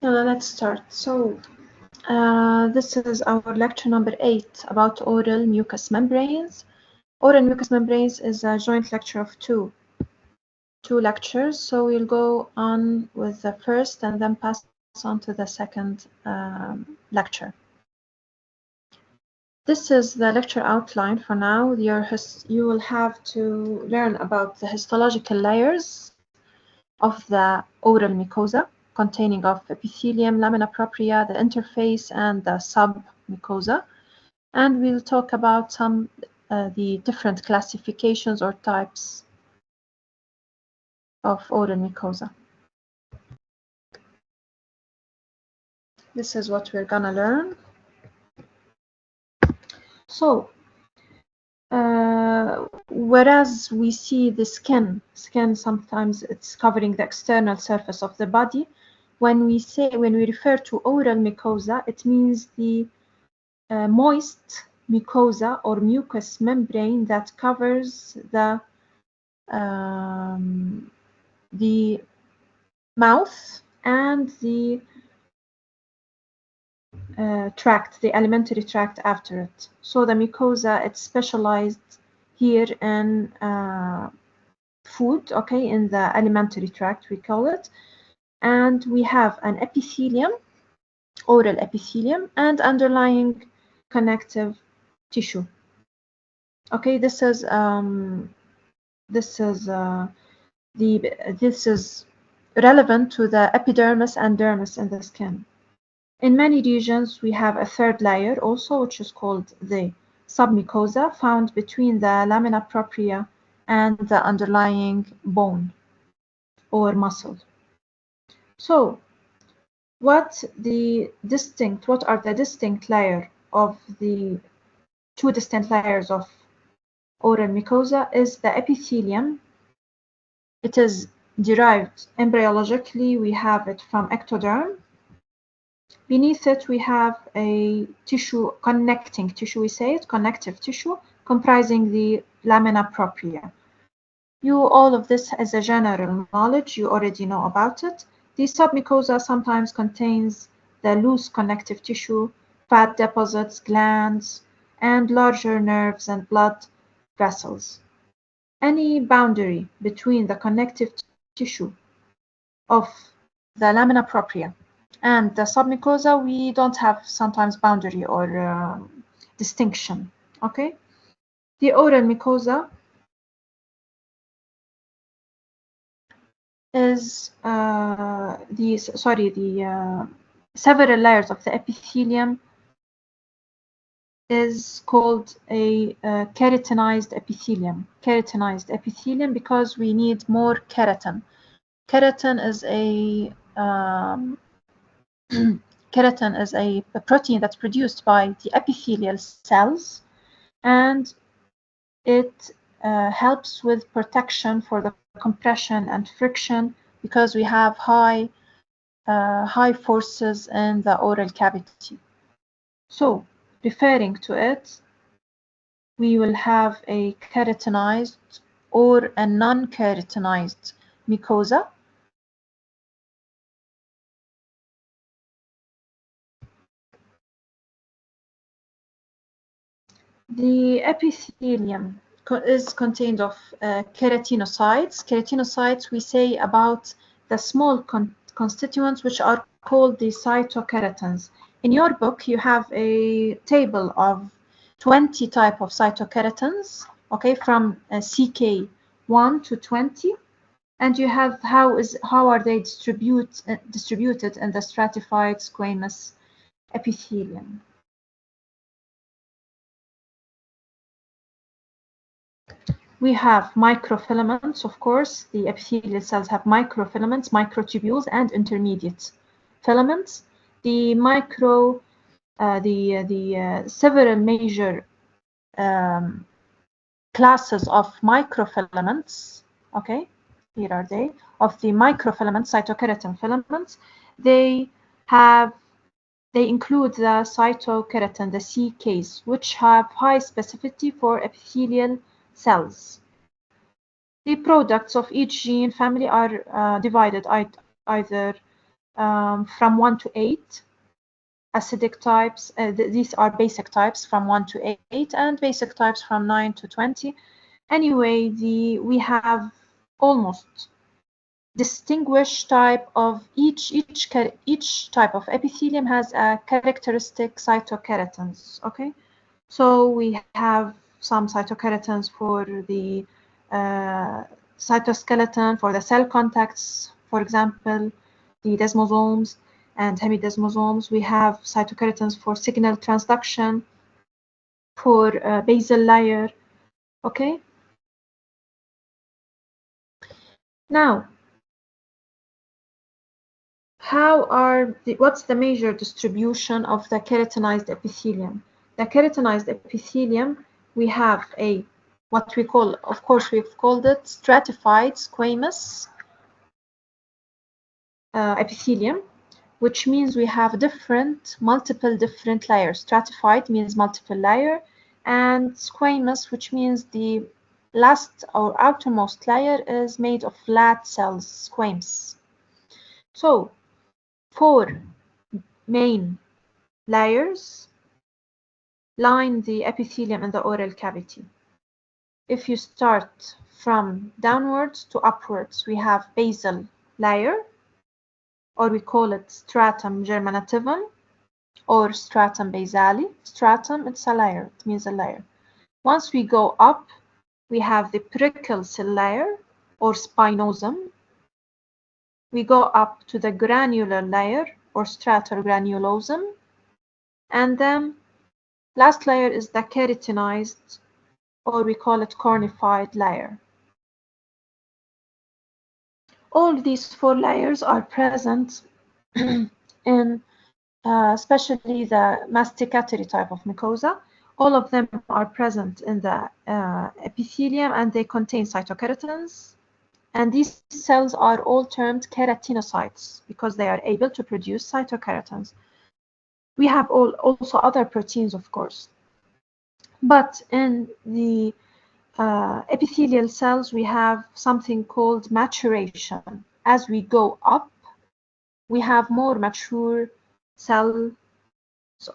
Let's start. So, this is our lecture number 8 about oral mucous membranes. Oral mucous membranes is a joint lecture of two lectures. So we'll go on with the first and then pass on to the second lecture. This is the lecture outline for now. You will have to learn about the histological layers of the oral mucosa, containing of epithelium, lamina propria, the interface, and the submucosa. And we'll talk about some the different classifications or types of oral mucosa. This is what we're gonna learn. So, whereas we see the skin sometimes it's covering the external surface of the body. When we refer to oral mucosa, it means the moist mucosa or mucous membrane that covers the mouth and the tract, the alimentary tract after it. So the mucosa, it's specialized here in food, okay, in the alimentary tract we call it. And we have an epithelium, oral epithelium, and underlying connective tissue. Okay, this is relevant to the epidermis and dermis in the skin. In many regions, we have a third layer also, which is called the submucosa, found between the lamina propria and the underlying bone or muscle. So, what are the distinct layers of the two distinct layers of oral mucosa is the epithelium. It is derived embryologically, we have it from ectoderm. Beneath it, we have a tissue, connecting tissue, we say it, connective tissue, comprising the lamina propria. All of this as a general knowledge, you already know about it. The submucosa sometimes contains the loose connective tissue, fat deposits, glands, and larger nerves and blood vessels. Any boundary between the connective tissue of the lamina propria and the submucosa, we don't have sometimes boundary or distinction, okay? The oral mucosa is several layers of the epithelium is called a keratinized epithelium. Keratinized epithelium because we need more keratin. Keratin is keratin is a protein that's produced by the epithelial cells, and it helps with protection for the compression and friction because we have high forces in the oral cavity. So, referring to it, we will have a keratinized or a non-keratinized mucosa. The epithelium is contained of keratinocytes. Keratinocytes, we say about the small constituents which are called the cytokeratins. In your book, you have a table of 20 type of cytokeratins, okay, from CK1 to 20, and you have how are they distributed in the stratified squamous epithelium. We have microfilaments, of course. The epithelial cells have microfilaments, microtubules, and intermediate filaments. The several major classes of microfilaments, okay, here are they, of the microfilaments, cytokeratin filaments. They include the cytokeratin, the CKs, which have high specificity for epithelial cells. The products of each gene family are divided either from 1 to 8. Acidic types, these are basic types from 1 to 8, and basic types from 9 to 20. Anyway, we have almost distinguished type of each type of epithelium has a characteristic cytokeratins. Okay, so we have some cytokeratins for the cytoskeleton, for the cell contacts, for example, the desmosomes and hemidesmosomes. We have cytokeratins for signal transduction, for basal layer. Okay. Now, what's the major distribution of the keratinized epithelium? The keratinized epithelium, we have what we call, of course, we've called it stratified squamous epithelium, which means we have multiple different layers. Stratified means multiple layer, and squamous, which means the last or outermost layer is made of flat cells, squames. So, 4 main layers line the epithelium in the oral cavity. If you start from downwards to upwards, we have basal layer, or we call it stratum germinativum or stratum basale. Stratum, it's a layer, it means a layer. Once we go up, we have the perichal cell layer or spinosum. We go up to the granular layer or stratogranulosum, and then last layer is the keratinized, or we call it cornified layer. All these 4 layers are present in especially the masticatory type of mucosa. All of them are present in the epithelium, and they contain cytokeratins. And these cells are all termed keratinocytes because they are able to produce cytokeratins. We have also other proteins, of course. But in the epithelial cells, we have something called maturation. As we go up, we have more mature cell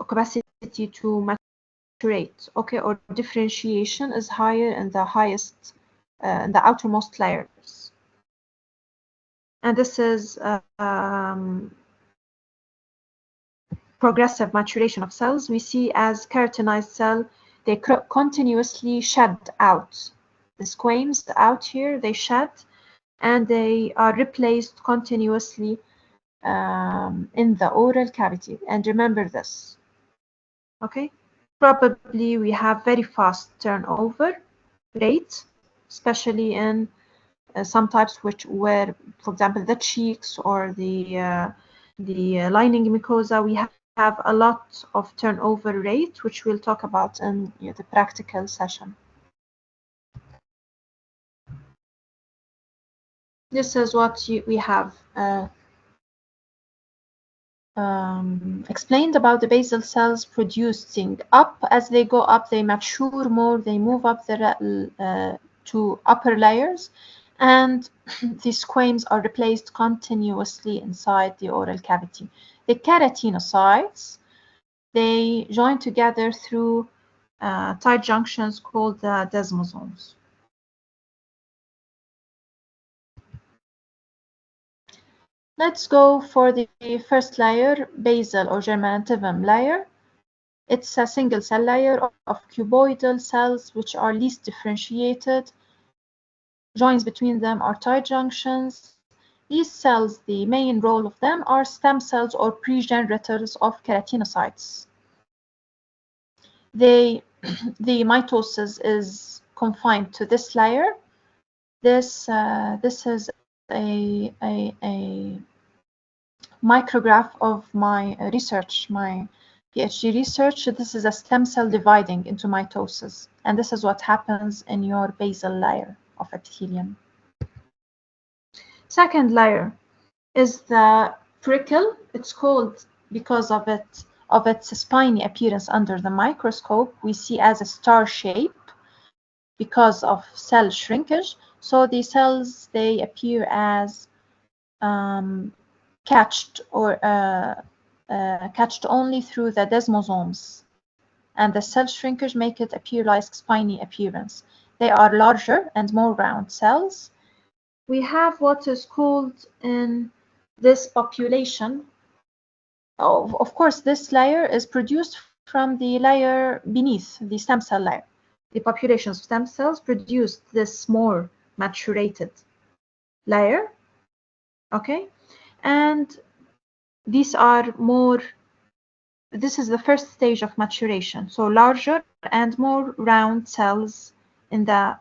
capacity to maturate, okay, or differentiation is higher in the in the outermost layers. And this is progressive maturation of cells. We see as keratinized cell, they continuously shed out. The squames out here, they shed, and they are replaced continuously in the oral cavity. And remember this, okay? Probably we have very fast turnover rate, especially in some types where, for example, the cheeks or the lining mucosa, we have a lot of turnover rate, which we'll talk about in the practical session. This is what we have explained about the basal cells producing up. As they go up, they mature more, they move up to upper layers, and these squames are replaced continuously inside the oral cavity. The keratinocytes, they join together through tight junctions called the desmosomes. Let's go for the first layer, basal or germinativum layer. It's a single cell layer of cuboidal cells which are least differentiated. Joins between them are tight junctions. These cells, the main role of them are stem cells or progenitors of keratinocytes. The mitosis is confined to this layer. This is a micrograph of my research, my PhD research. This is a stem cell dividing into mitosis, and this is what happens in your basal layer of epithelium. Second layer is the perichal. It's called because of its spiny appearance under the microscope. We see as a star shape because of cell shrinkage. So the cells, they appear as catched or catched only through the desmosomes, and the cell shrinkage make it appear like spiny appearance. They are larger and more round cells. We have what is called in this population, of course, this layer is produced from the layer beneath the stem cell layer. The population of stem cells produced this more maturated layer, okay? And these are more, this is the first stage of maturation. So larger and more round cells in the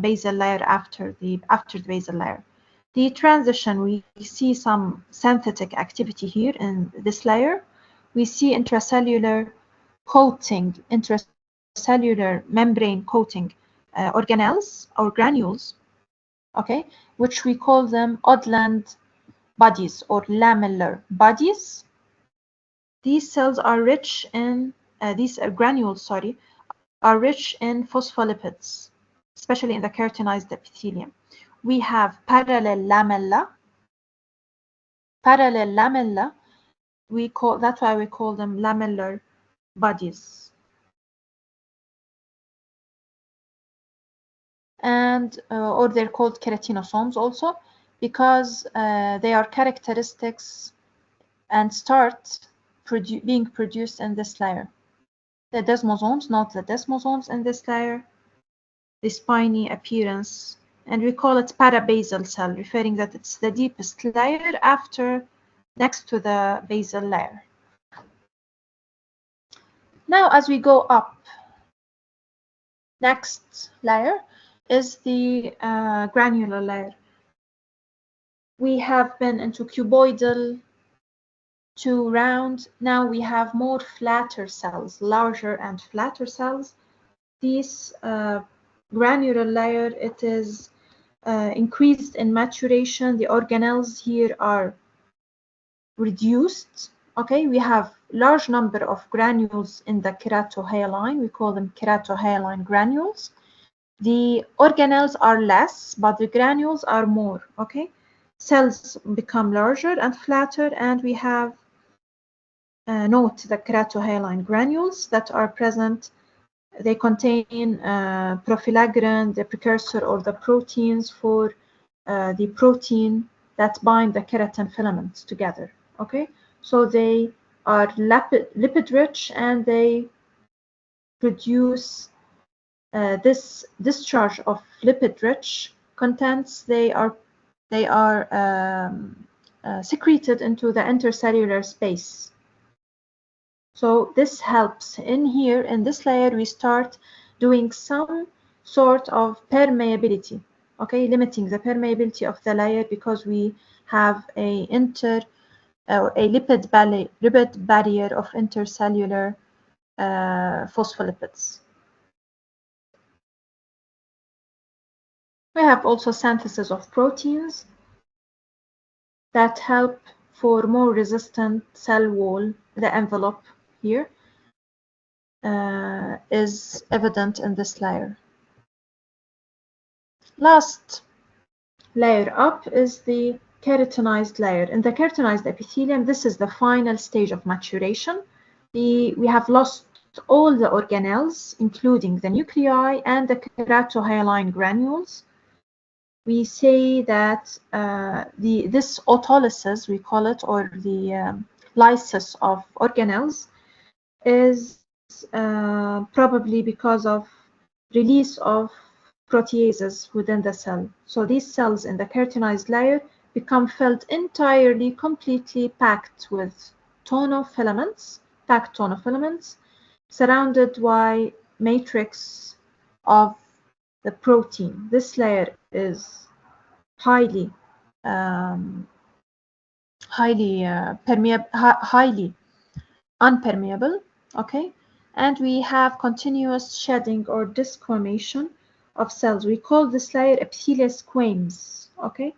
basal layer after the basal layer. The transition, we see some synthetic activity here in this layer. We see intracellular coating, intracellular membrane coating organelles or granules, okay, which we call them Odland bodies or lamellar bodies. These cells are rich in, these granules, sorry, are rich in phospholipids, especially in the keratinized epithelium. We have parallel lamella. Parallel lamella, that's why we call them lamellar bodies. And or they're called keratinosomes also, because they are characteristics and start being produced in this layer. The desmosomes, not the desmosomes in this layer, the spiny appearance, and we call it parabasal cell, referring that it's the deepest layer next to the basal layer. Now, as we go up, next layer is the granular layer. We have been into cuboidal to round. Now we have more flatter cells, larger and flatter cells. This granular layer, it is increased in maturation. The organelles here are reduced. Okay, we have large number of granules in the keratohyaline. We call them keratohyaline granules. The organelles are less, but the granules are more. Okay, cells become larger and flatter, and we have note the keratohyaline granules that are present. They contain profilagrin, the precursor or the proteins for the protein that bind the keratin filaments together. Okay, so they are lipid rich, and they produce this discharge of lipid rich contents. They are secreted into the intercellular space. So this helps. In here, in this layer, we start doing some sort of permeability, okay, limiting the permeability of the layer, because we have a lipid barrier of intercellular phospholipids. We have also synthesis of proteins that help for more resistant cell wall. The envelope here is evident in this layer. Last layer up is the keratinized layer. In the keratinized epithelium, this is the final stage of maturation. We have lost all the organelles, including the nuclei and the keratohyaline granules. We say that this autolysis, we call it, or the lysis of organelles, is probably because of release of proteases within the cell. So these cells in the keratinized layer become filled entirely, completely packed with tonofilaments, surrounded by matrix of the protein. This layer is highly unpermeable, okay, and we have continuous shedding or desquamation of cells. We call this layer epithelial squames, okay,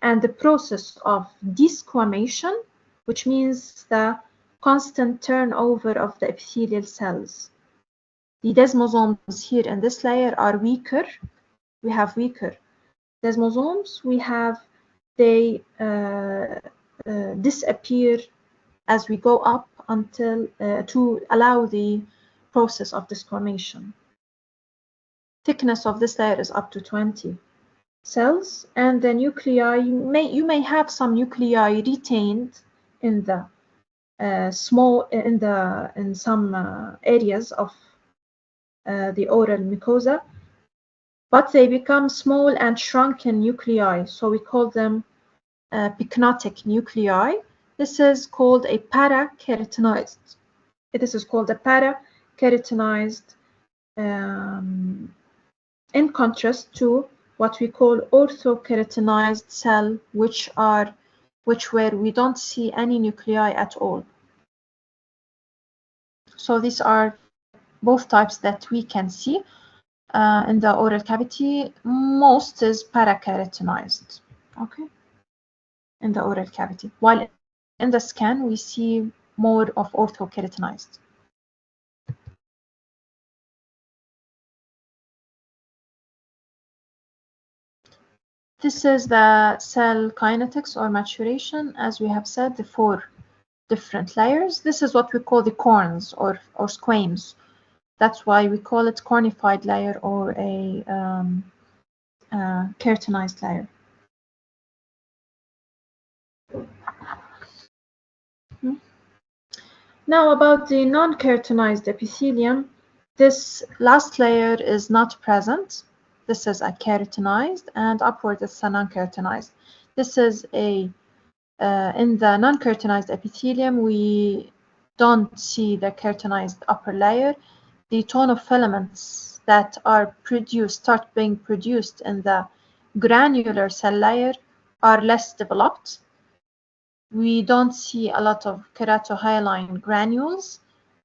and the process of desquamation, which means the constant turnover of the epithelial cells. The desmosomes here in this layer are weaker. We have weaker desmosomes. We have they disappear as we go up until to allow the process of disformation. Thickness of this layer is up to 20 cells, and the nuclei, you may have some nuclei retained in the in some areas of the oral mucosa, but they become small and shrunken nuclei, so we call them pycnotic nuclei. This is called a parakeratinized. This is called a parakeratinized, in contrast to what we call orthokeratinized cell, where we don't see any nuclei at all. So these are both types that we can see in the oral cavity. Most is parakeratinized, okay, in the oral cavity, while in the scan we see more of orthokeratinized. This is the cell kinetics or maturation. As we have said, the 4 different layers. This is what we call the corns or squames. That's why we call it cornified layer or a keratinized layer. Now about the non-keratinized epithelium, this last layer is not present. This is a keratinized, and upward is a non-keratinized. This is a in the non-keratinized epithelium, we don't see the keratinized upper layer. The tonofilaments that are start being produced in the granular cell layer are less developed. We don't see a lot of keratohyaline granules.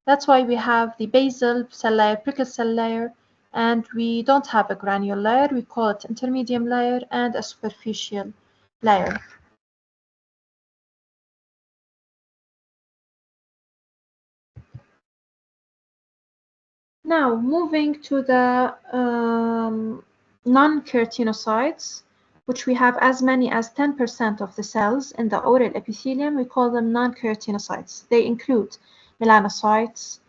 That's why we have the basal cell layer, prickle cell layer, and we don't have a granule layer. We call it intermediate layer and a superficial layer. Now, moving to the non-keratinocytes, which we have as many as 10% of the cells in the oral epithelium, we call them non-keratinocytes. They include melanocytes,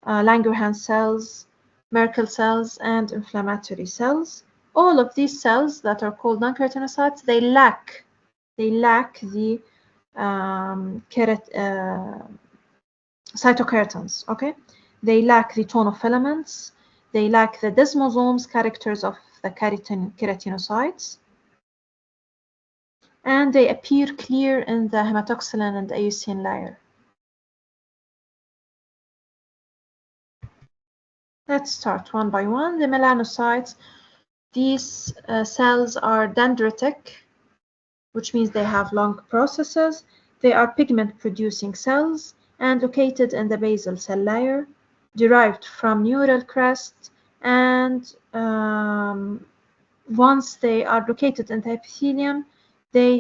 Langerhans cells, Merkel cells, and inflammatory cells. All of these cells that are called non-keratinocytes, they lack the cytokeratins, okay? They lack the tonofilaments, they lack the desmosomes, characters of the keratinocytes, and they appear clear in the hematoxylin and eosin layer. Let's start one by one. The melanocytes, these cells are dendritic, which means they have long processes. They are pigment-producing cells and located in the basal cell layer, derived from neural crest, and once they are located in the epithelium, they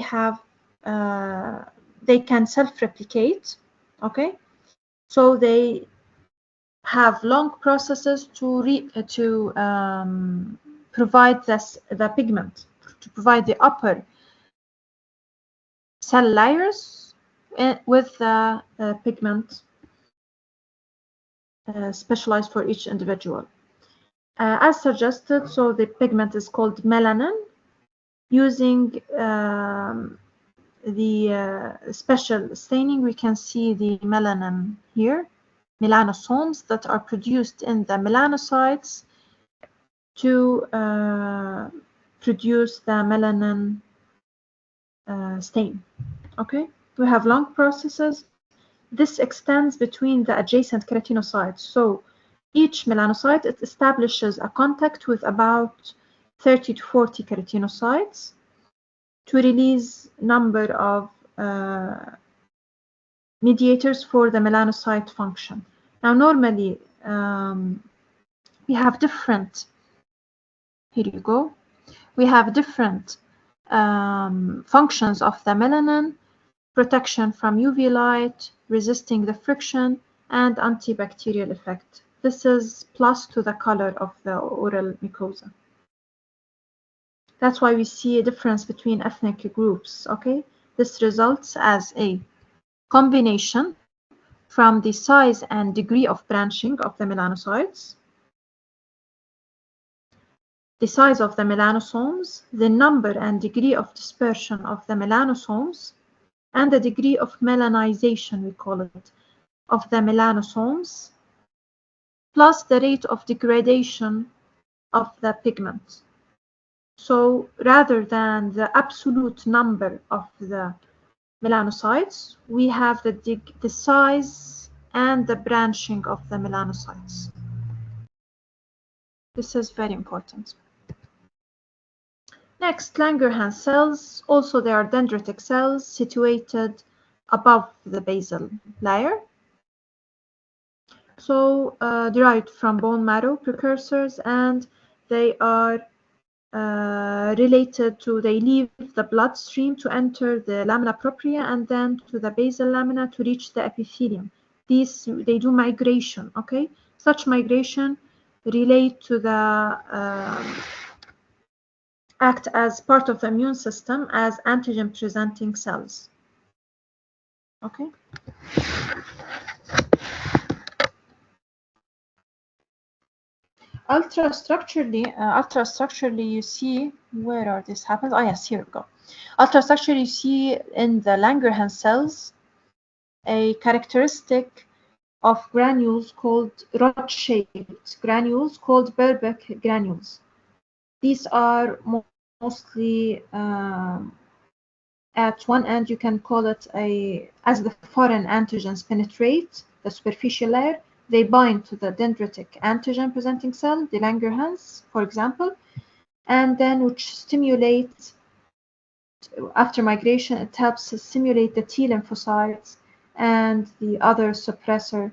can self-replicate, okay? So they have long processes to provide the pigment, to provide the upper cell layers with the pigment specialized for each individual. As suggested, so the pigment is called melanin. Using the special staining, we can see the melanin here, melanosomes that are produced in the melanocytes to produce the melanin stain. Okay, we have long processes. This extends between the adjacent keratinocytes. So each melanocyte, it establishes a contact with about 30 to 40 keratinocytes to release number of mediators for the melanocyte function. Now, normally we have different, here you go, we have different functions of the melanin: protection from UV light, resisting the friction, and antibacterial effect. This is plus to the color of the oral mucosa. That's why we see a difference between ethnic groups, okay? This results as a combination from the size and degree of branching of the melanocytes, the size of the melanosomes, the number and degree of dispersion of the melanosomes, and the degree of melanization, we call it, of the melanosomes, plus the rate of degradation of the pigment. So rather than the absolute number of the melanocytes, we have the size and the branching of the melanocytes. This is very important. Next, Langerhans cells. Also, they are dendritic cells situated above the basal layer. So, derived from bone marrow precursors, and they are related to, they leave the bloodstream to enter the lamina propria and then to the basal lamina to reach the epithelium. They do migration, okay? Such migration relate to the act as part of the immune system as antigen presenting cells. Okay. Ultrastructurally, you see, where are this happens? Oh yes, here we go. Ultrastructurally, you see in the Langerhans cells a characteristic of granules called rod-shaped granules called Berbeck granules. These are mostly at one end, you can call it as the foreign antigens penetrate the superficial layer, they bind to the dendritic antigen presenting cell, the Langerhans, for example, and then which stimulate, after migration, it helps stimulate the T lymphocytes and the other suppressor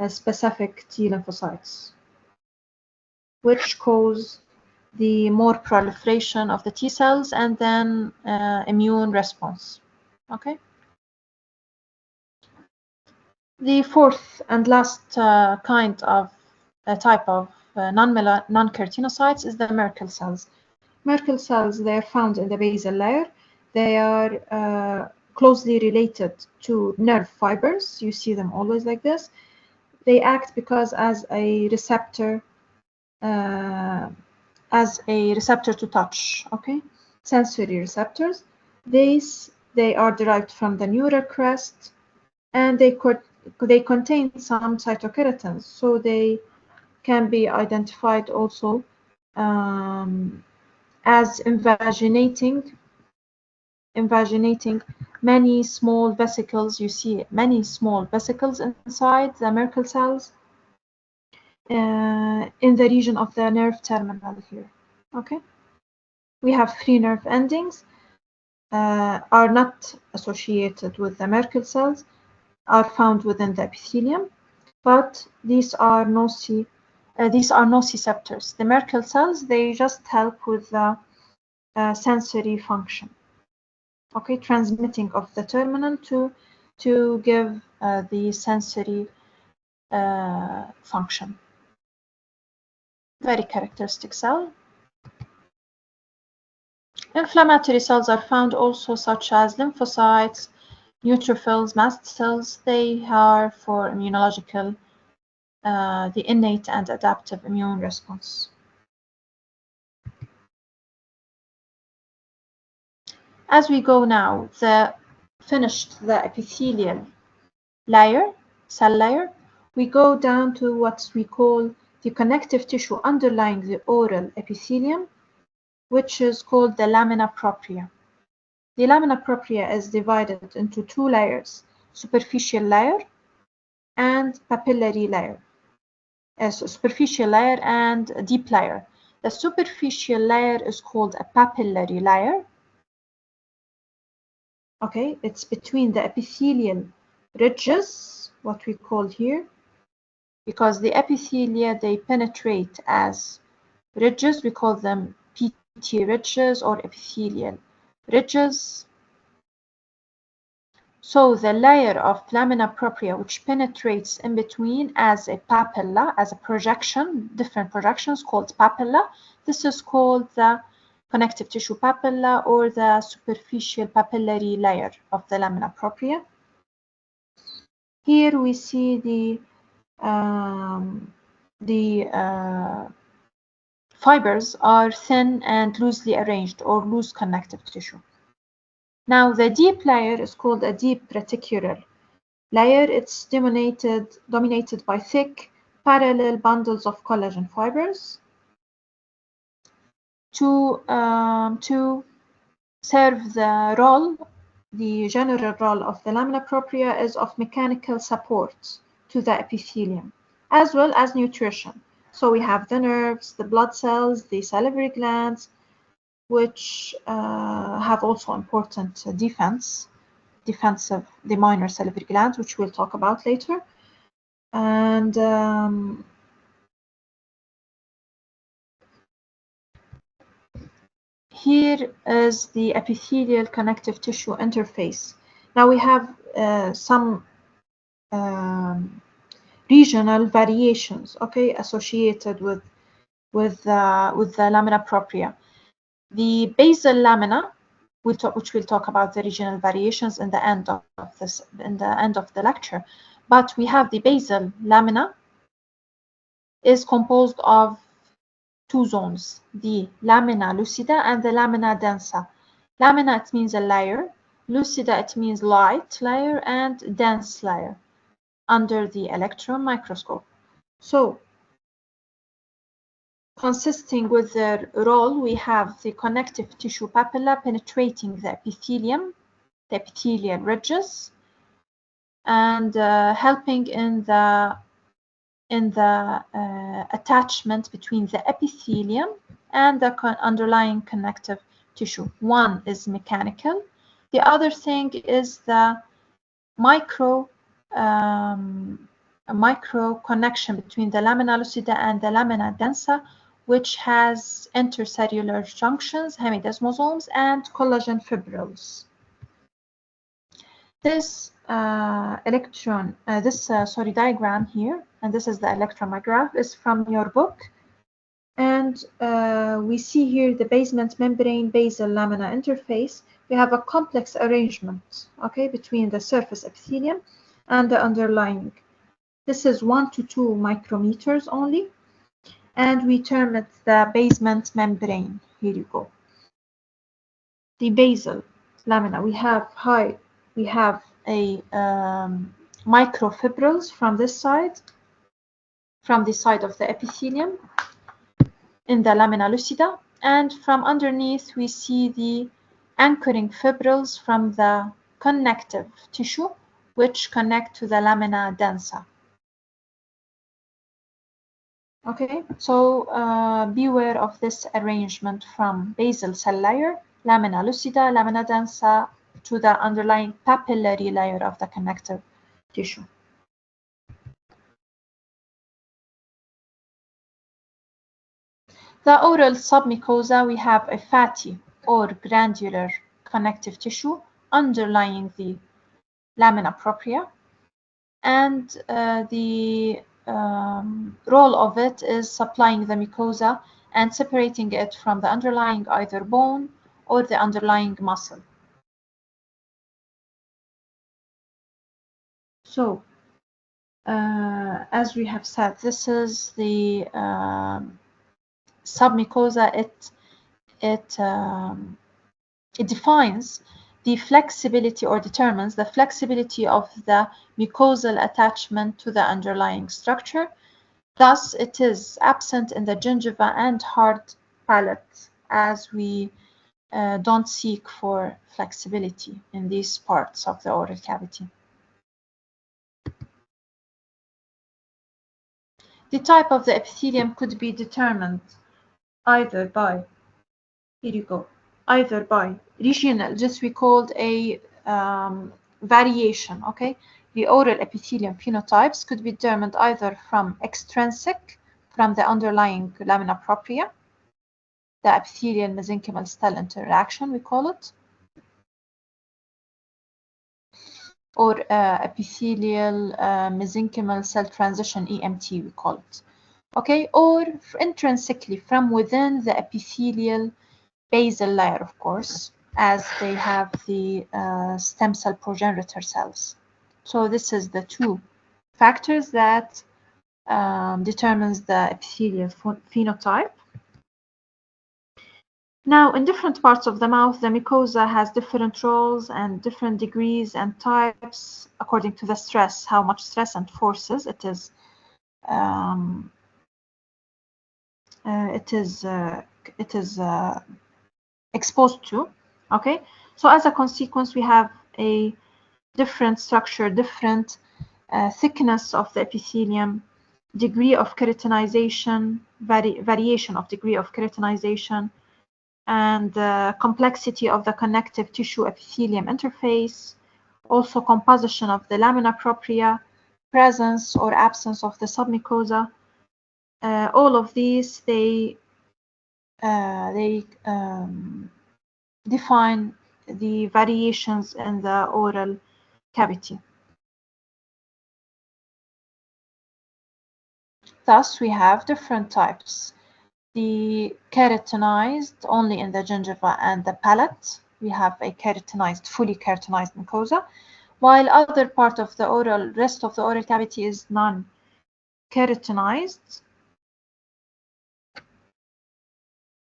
specific T lymphocytes, which cause the more proliferation of the T cells and then immune response. Okay. The fourth and last kind of type of non-keratinocytes is the Merkel cells. Merkel cells, they are found in the basal layer. They are closely related to nerve fibers. You see them always like this. They act because as a receptor to touch, okay? Sensory receptors. They are derived from the neural crest, and they contain some cytokeratins, so they can be identified also as invaginating many small vesicles. You see many small vesicles inside the Merkel cells in the region of the nerve terminal here. Okay, we have 3 nerve endings are not associated with the Merkel cells, are found within the epithelium, but these are nociceptors. The Merkel cells, they just help with the sensory function, okay, transmitting of the terminal to give the sensory function. Very characteristic cell. Inflammatory cells are found also, such as lymphocytes, neutrophils, mast cells. They are for immunological, the innate and adaptive immune response. As we go now, finished the epithelial layer, cell layer, we go down to what we call the connective tissue underlying the oral epithelium, which is called the lamina propria. The lamina propria is divided into 2 layers, superficial layer and papillary layer. Superficial layer and deep layer. The superficial layer is called a papillary layer. Okay, it's between the epithelial ridges, what we call here, because the epithelia, they penetrate as ridges. We call them PT ridges or epithelial ridges. So the layer of lamina propria, which penetrates in between as a papilla, as a projection, different projections called papilla, this is called the connective tissue papilla or the superficial papillary layer of the lamina propria. Here we see the fibers are thin and loosely arranged or loose connective tissue. Now the deep layer is called a deep reticular layer. It's dominated by thick parallel bundles of collagen fibers. To serve the general role of the lamina propria is of mechanical support to the epithelium, as well as nutrition. So we have the nerves, the blood cells, the salivary glands, which have also important defense of the minor salivary glands, which we'll talk about later. And here is the epithelial connective tissue interface. Now we have some regional variations, okay, associated with the lamina propria. The basal lamina, which we'll talk about the regional variations in the end of the lecture. But we have the basal lamina is composed of two zones, the lamina lucida and the lamina densa. Lamina, it means a layer. Lucida, it means light layer, and dense layer under the electron microscope. So, consisting with their role, we have the connective tissue papilla penetrating the epithelium, the epithelial ridges, and helping in the attachment between the epithelium and the underlying connective tissue. One is mechanical, the other thing is the micro connection between the lamina lucida and the lamina densa, which has intercellular junctions, hemidesmosomes, and collagen fibrils. This diagram here, and this is the electromyograph, is from your book. And we see here the basement membrane basal lamina interface. We have a complex arrangement, okay, between the surface epithelium and the underlying. This is 1 to 2 micrometers only, and we term it the basement membrane. Here you go. The basal lamina, we have a microfibrils from this side, from the side of the epithelium in the lamina lucida, and from underneath we see the anchoring fibrils from the connective tissue, which connect to the lamina densa. Okay, so beware of this arrangement from basal cell layer, lamina lucida, lamina densa, to the underlying papillary layer of the connective tissue. The oral submucosa, we have a fatty or granular connective tissue underlying the lamina propria, and the role of it is supplying the mucosa and separating it from the underlying either bone or the underlying muscle. So, as we have said, this is the submucosa. It defines the flexibility, or determines the flexibility of the mucosal attachment to the underlying structure. Thus, it is absent in the gingiva and hard palate, as we don't seek for flexibility in these parts of the oral cavity. The type of the epithelium could be determined either by, here you go, either by regional, just we called a variation, okay? The oral epithelium phenotypes could be determined either from extrinsic, from the underlying lamina propria, the epithelial mesenchymal cell interaction, we call it, or epithelial mesenchymal cell transition, EMT, we call it. Okay, or intrinsically from within the epithelial basal layer, of course, as they have the stem cell progenitor cells. So this is the two factors that determines the epithelial phenotype. Now, in different parts of the mouth, the mucosa has different roles and different degrees and types according to the stress, how much stress and forces it is exposed to. Okay, so as a consequence, we have a different structure, different thickness of the epithelium, degree of keratinization, variation of degree of keratinization, and complexity of the connective tissue epithelium interface, also composition of the lamina propria, presence or absence of the submucosa. All of these, they define the variations in the oral cavity. Thus, we have different types. The keratinized only in the gingiva and the palate. We have a keratinized, fully keratinized mucosa, while other part of the oral, rest of the oral cavity is non-keratinized.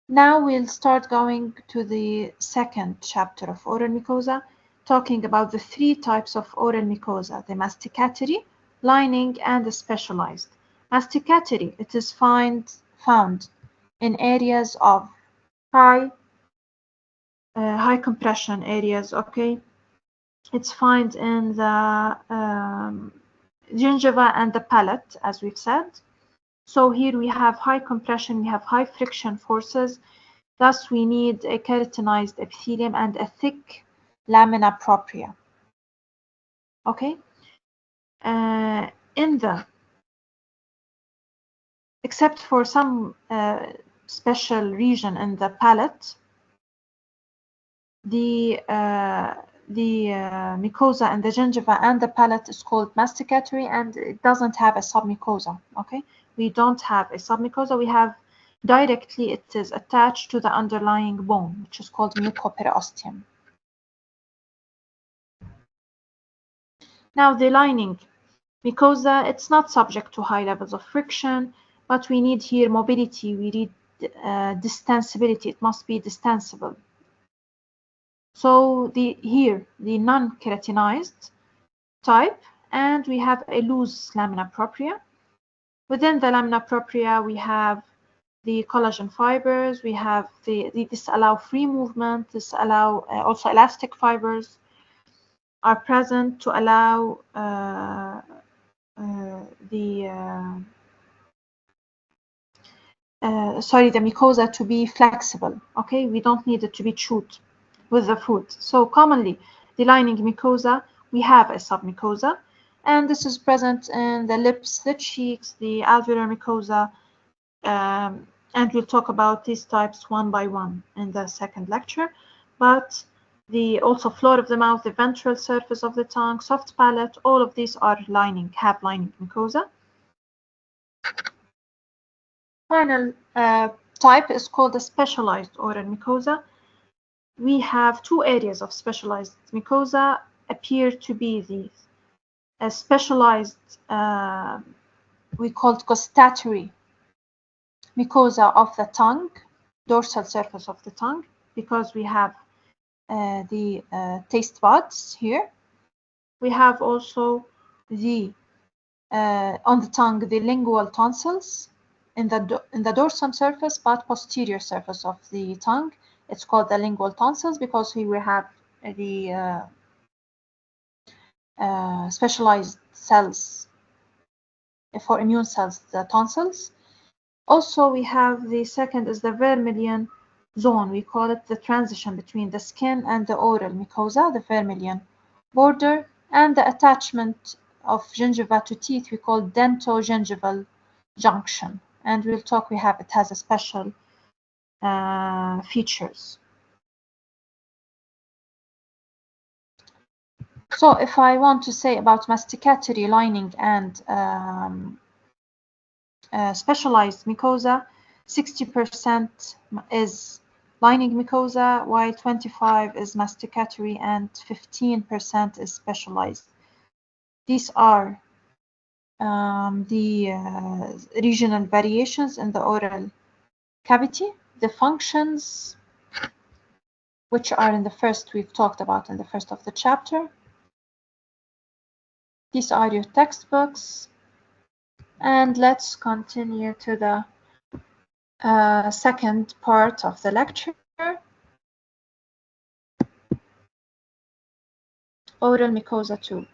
Now we'll start going to the second chapter of oral mucosa, talking about the three types of oral mucosa: the masticatory, lining, and the specialized. Masticatory, it is found in areas of high compression areas. Okay, it's found in the gingiva and the palate, as we've said. So here we have high compression, we have high friction forces. Thus, we need a keratinized epithelium and a thick lamina propria. Okay, except for some special region in the palate, the mucosa in the gingiva and the palate is called masticatory, and it doesn't have a submucosa. Okay, we don't have a submucosa. We have directly, it is attached to the underlying bone, which is called mucoperiosteum. Now, the lining mucosa, it's not subject to high levels of friction, but we need here mobility, we need distensibility, it must be distensible. So here, the non-keratinized type, and we have a loose lamina propria. Within the lamina propria, we have the collagen fibers, we have this allow free movement, this allow also elastic fibers are present to allow the mucosa to be flexible. Okay, we don't need it to be chewed with the food. So commonly, the lining mucosa, we have a submucosa, and this is present in the lips, the cheeks, the alveolar mucosa, and we'll talk about these types one by one in the second lecture. But also floor of the mouth, the ventral surface of the tongue, soft palate, all of these are have lining mucosa. Final type is called the specialized oral mucosa. We have two areas of specialized mucosa appear to be these. A specialized, we call it gustatory mucosa of the tongue, dorsal surface of the tongue, because we have the taste buds here. We have also the on the tongue, the lingual tonsils in the dorsal surface, but posterior surface of the tongue. It's called the lingual tonsils because here we have the specialized cells for immune cells, the tonsils. Also, we have the second is the vermilion zone. We call it the transition between the skin and the oral mucosa, the vermilion border, and the attachment of gingiva to teeth we call dentogingival junction. And we'll talk, it has a special features. So if I want to say about masticatory, lining, and specialized mucosa, 60% is lining mucosa, while 25 is masticatory and 15% is specialized. These are the regional variations in the oral cavity. The functions, which are in the first, we've talked about in the first of the chapter. These are your textbooks. And let's continue to the second part of the lecture. Oral mucosa 2.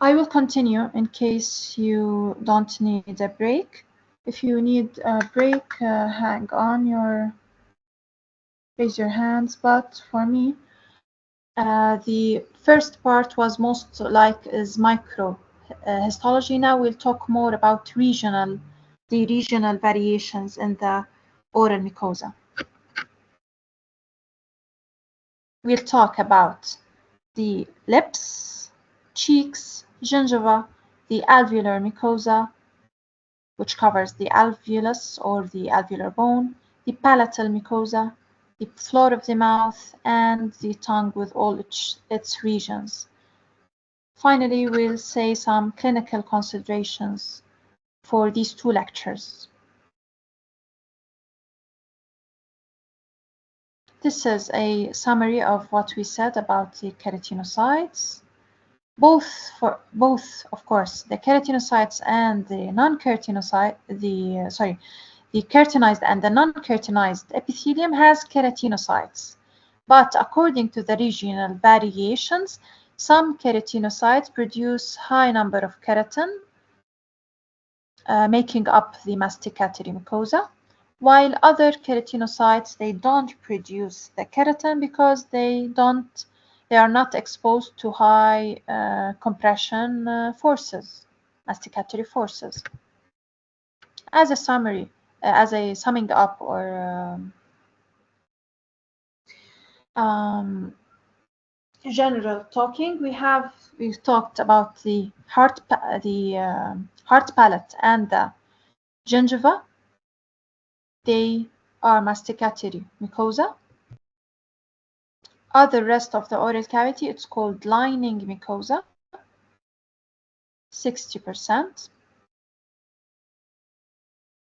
I will continue in case you don't need a break. If you need a break, hang on raise your hands. But for me, the first part was most is micro histology. Now we'll talk more about the regional variations in the oral mucosa. We'll talk about the lips, cheeks, gingiva, the alveolar mucosa, which covers the alveolus or the alveolar bone, the palatal mucosa, the floor of the mouth, and the tongue with all its regions. Finally, we'll say some clinical considerations for these two lectures. This is a summary of what we said about the keratinocytes. Both, of course, the keratinocytes and the non-keratinocyte, the keratinized and the non-keratinized epithelium has keratinocytes. But according to the regional variations, some keratinocytes produce high number of keratin, making up the masticatory mucosa, while other keratinocytes, they don't produce the keratin because they are not exposed to high compression forces, masticatory forces. As a summary, as a summing up or general talking, we've talked about the heart palate and the gingiva. They are masticatory mucosa. Other rest of the oral cavity, it's called lining mucosa, 60%.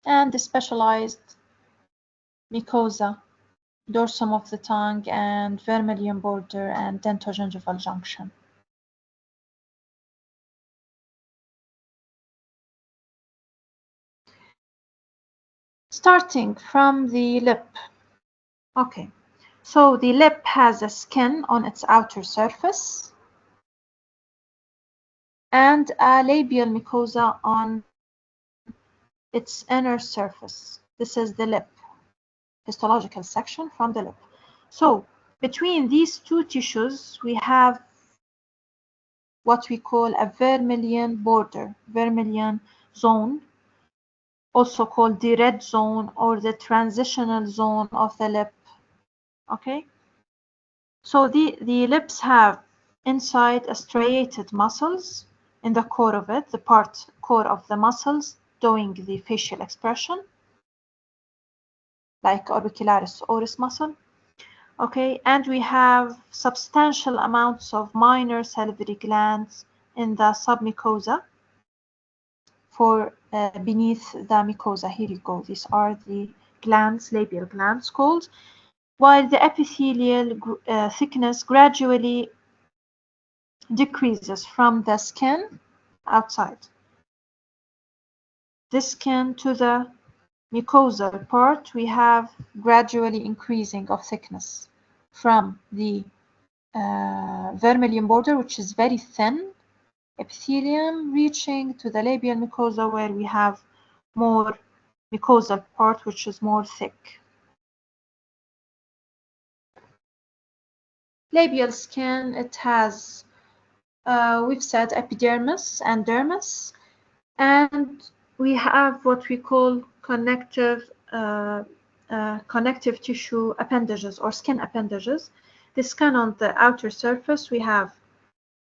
And the specialized mucosa, dorsum of the tongue and vermilion border and dentogingival junction. Starting from the lip. Okay, so the lip has a skin on its outer surface and a labial mucosa on its inner surface. This is the lip, histological section from the lip. So between these two tissues, we have what we call a vermilion border, vermilion zone, also called the red zone or the transitional zone of the lip. Okay, so the lips have inside a striated muscles in the core of it, the core of the muscles doing the facial expression, like orbicularis oris muscle. Okay, and we have substantial amounts of minor salivary glands in the submucosa for beneath the mucosa. Here you go. These are the glands, labial glands called, while the epithelial thickness gradually decreases from the skin outside. This skin to the mucosal part, we have gradually increasing of thickness from the vermilion border, which is very thin epithelium, reaching to the labial mucosa, where we have more mucosal part, which is more thick. Labial skin, it has, we've said, epidermis and dermis, and we have what we call connective tissue appendages or skin appendages. The skin on the outer surface, we have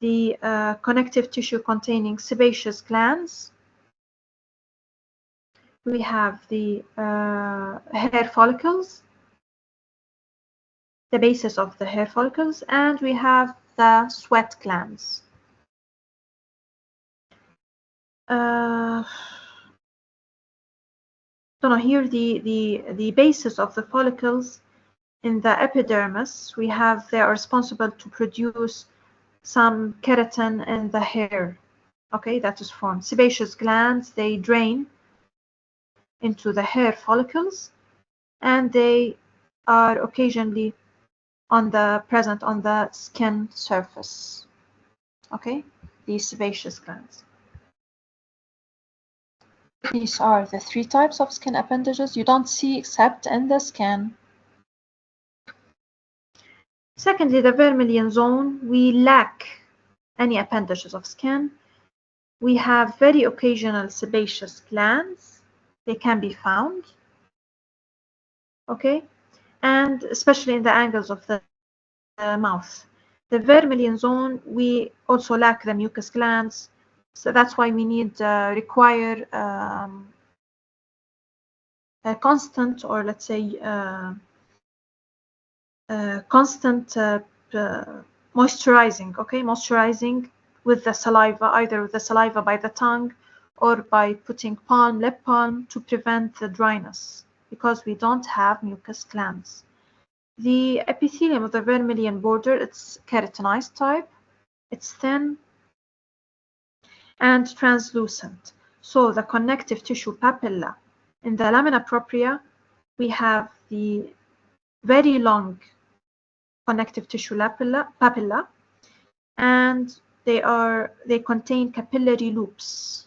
the connective tissue containing sebaceous glands. We have the hair follicles the basis of the hair follicles, and we have the sweat glands. Here the basis of the follicles in the epidermis, we have, they are responsible to produce some keratin in the hair. Okay, that is formed. Sebaceous glands, they drain into the hair follicles, and they are occasionally present on the skin surface. Okay, these sebaceous glands. These are the three types of skin appendages you don't see except in the skin. Secondly, the vermilion zone, we lack any appendages of skin. We have very occasional sebaceous glands. They can be found. Okay, and especially in the angles of the mouth. The vermilion zone, we also lack the mucus glands. So that's why we require a constant, or let's say constant moisturizing. Okay, moisturizing with the saliva, either with the saliva by the tongue or by putting lip balm to prevent the dryness, because we don't have mucus glands. The epithelium of the vermilion border, it's keratinized type. It's thin and translucent. So the connective tissue papilla. In the lamina propria, we have the very long connective tissue papilla, and they contain capillary loops.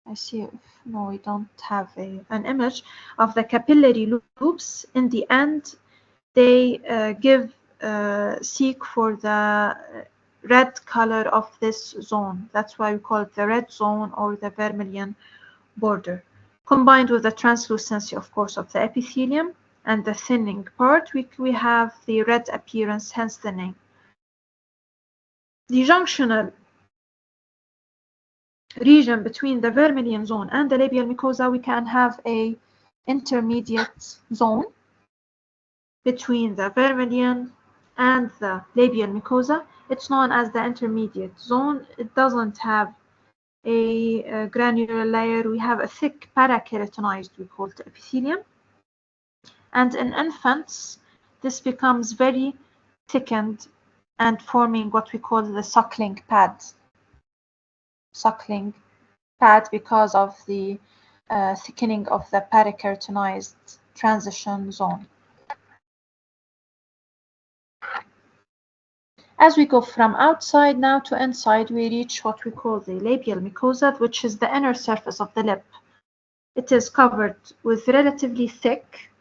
I see. No, we don't have an image of the capillary loops. In the end, they seek for the red color of this zone. That's why we call it the red zone or the vermilion border. Combined with the translucency, of course, of the epithelium and the thinning part, we have the red appearance, hence the name. The junctional region between the vermilion zone and the labial mucosa, we can have a intermediate zone between the vermilion and the labial mucosa. It's known as the intermediate zone. It doesn't have a granular layer. We have a thick parakeratinized, we call it epithelium. And in infants, this becomes very thickened and forming what we call the suckling pad. Suckling pad because of the thickening of the parakeratinized transition zone. As we go from outside now to inside, we reach what we call the labial mucosa, which is the inner surface of the lip. It is covered with relatively thick,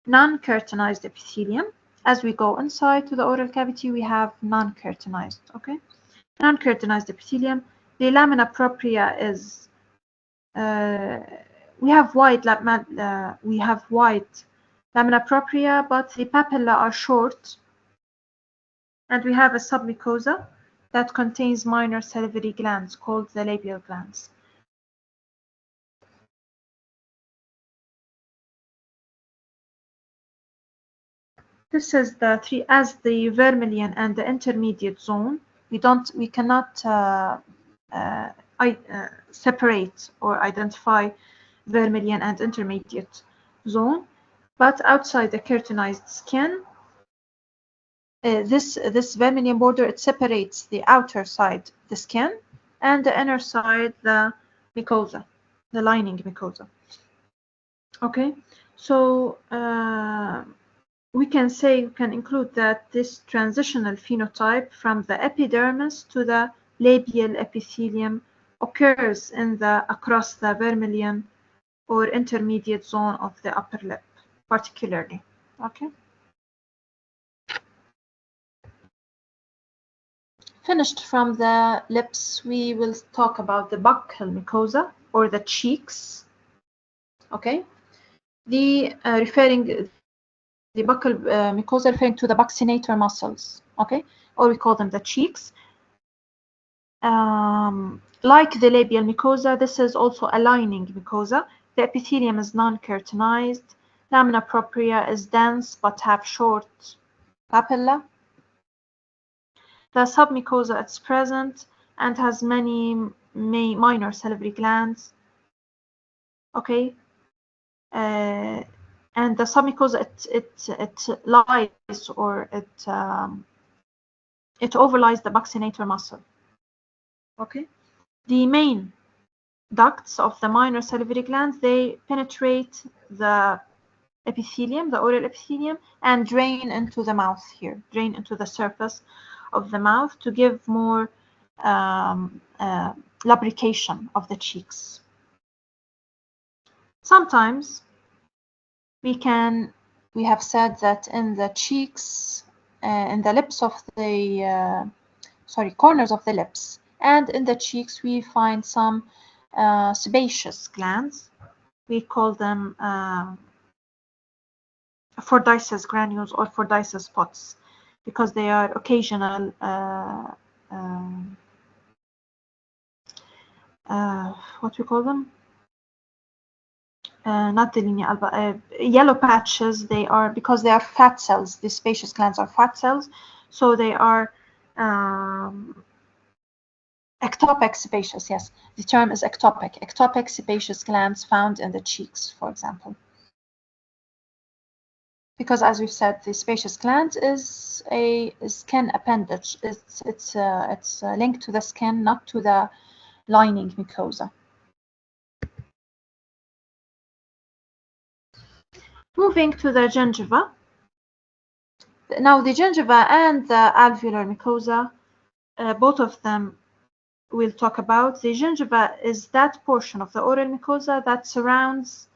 non-keratinized epithelium. As we go inside to the oral cavity, we have non-keratinized, okay? Non-keratinized epithelium. The lamina propria is, we have wide lamina propria, but the papilla are short. And we have a submucosa that contains minor salivary glands called the labial glands. This is the three, as the vermilion and the intermediate zone. We cannot separate or identify vermilion and intermediate zone, but outside the keratinized skin, this vermilion border, it separates the outer side, the skin, and the inner side, the mucosa, the lining mucosa. Okay, so we can include that this transitional phenotype from the epidermis to the labial epithelium occurs across the vermilion or intermediate zone of the upper lip, particularly. Okay. Finished from the lips, we will talk about the buccal mucosa or the cheeks. Okay, the buccal mucosa referring to the buccinator muscles. Okay, or we call them the cheeks. Like the labial mucosa, this is also a lining mucosa. The epithelium is non-keratinized. Lamina propria is dense but have short papilla. The submucosa, it's present and has many minor salivary glands. Okay, and the submucosa, it lies, or it overlies the buccinator muscle. Okay, the main ducts of the minor salivary glands, they penetrate the epithelium, the oral epithelium, and drain into the mouth here, drain into the surface of the mouth to give more lubrication of the cheeks. Sometimes we have said that in the cheeks, in the lips of the, corners of the lips, and in the cheeks, we find some sebaceous glands. We call them Fordyce's granules or Fordyce's spots, because they are occasional what we call them, not the linea alba, yellow patches. They are, because they are fat cells. The sebaceous glands are fat cells, so they are ectopic sebaceous. Yes, the term is ectopic. Ectopic sebaceous glands found in the cheeks, for example. Because, as we've said, the sebaceous gland is a skin appendage. It's linked to the skin, not to the lining mucosa. Moving to the gingiva. Now, the gingiva and the alveolar mucosa, both of them we'll talk about. The gingiva is that portion of the oral mucosa that surrounds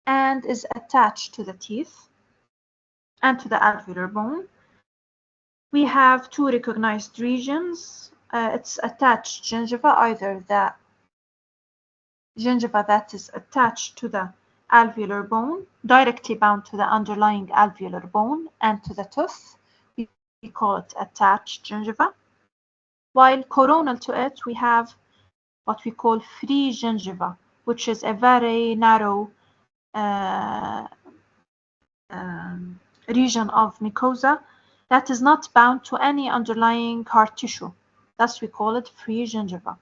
and is attached to the teeth and to the alveolar bone. We have two recognized regions. It's attached gingiva, either the gingiva that is attached to the alveolar bone, directly bound to the underlying alveolar bone and to the tooth. We call it attached gingiva. While coronal to it, we have what we call free gingiva, which is a very narrow region of mucosa that is not bound to any underlying hard tissue. Thus, we call it free gingiva.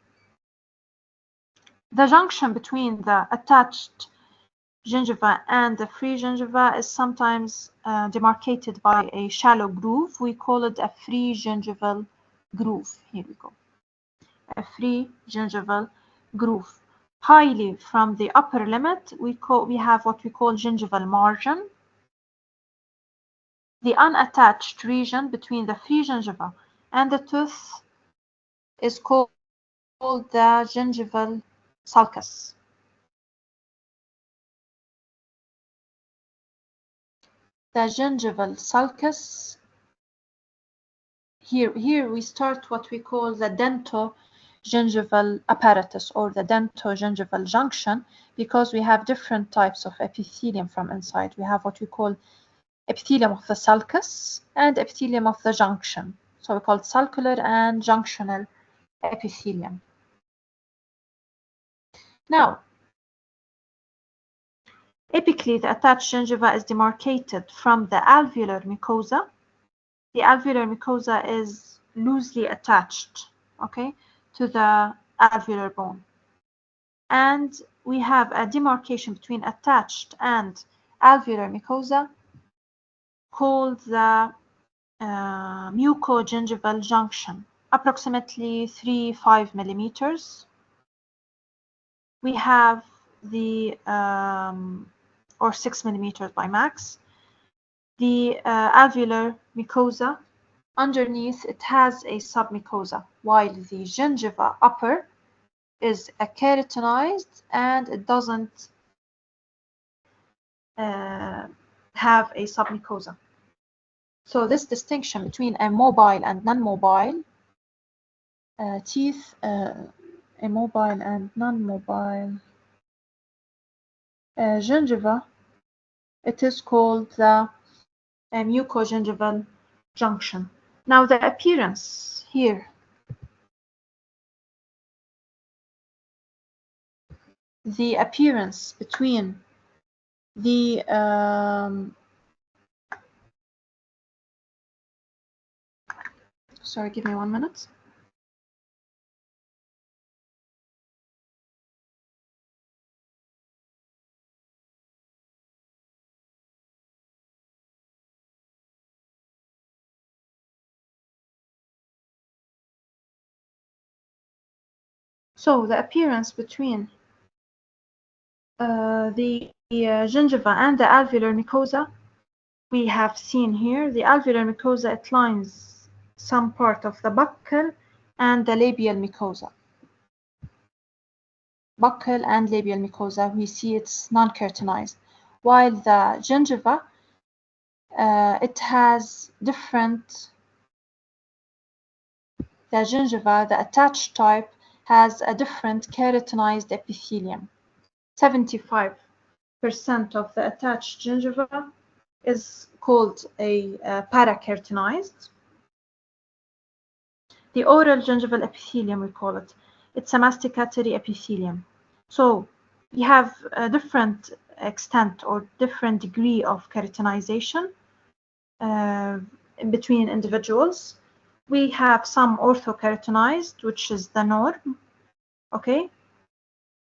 The junction between the attached gingiva and the free gingiva is sometimes demarcated by a shallow groove. We call it a free gingival groove. Here we go. A free gingival groove. Highly from the upper limit, we have what we call gingival margin. The unattached region between the free gingiva and the tooth is called the gingival sulcus. The gingival sulcus, here we start what we call the dentogingival apparatus, or the dentogingival junction, because we have different types of epithelium from inside. We have what we call epithelium of the sulcus and epithelium of the junction. So we call it sulcular and junctional epithelium. Now, apically, the attached gingiva is demarcated from the alveolar mucosa. The alveolar mucosa is loosely attached, okay, to the alveolar bone. And we have a demarcation between attached and alveolar mucosa called the mucogingival junction, approximately 3-5 millimeters. We have the, or 6 millimeters by max, the alveolar mucosa. Underneath, it has a submucosa, while the gingiva upper is keratinized and it doesn't have a submucosa. So this distinction between a mobile and non-mobile teeth, a mobile and non-mobile gingiva, it is called the mucogingival junction. Now, the appearance here, the appearance between the Sorry, give me 1 minute. So the appearance between the gingiva and the alveolar mucosa, we have seen here the alveolar mucosa, it lines some part of the buccal and the labial mucosa. Buccal and labial mucosa, we see it's non-keratinized, while the gingiva, it has different, the gingiva, the attached type, has a different keratinized epithelium. 75% of the attached gingiva is called a parakeratinized. The oral gingival epithelium, we call it. It's a masticatory epithelium. So we have a different extent or different degree of keratinization in between individuals. We have some orthokeratinized, which is the norm, okay?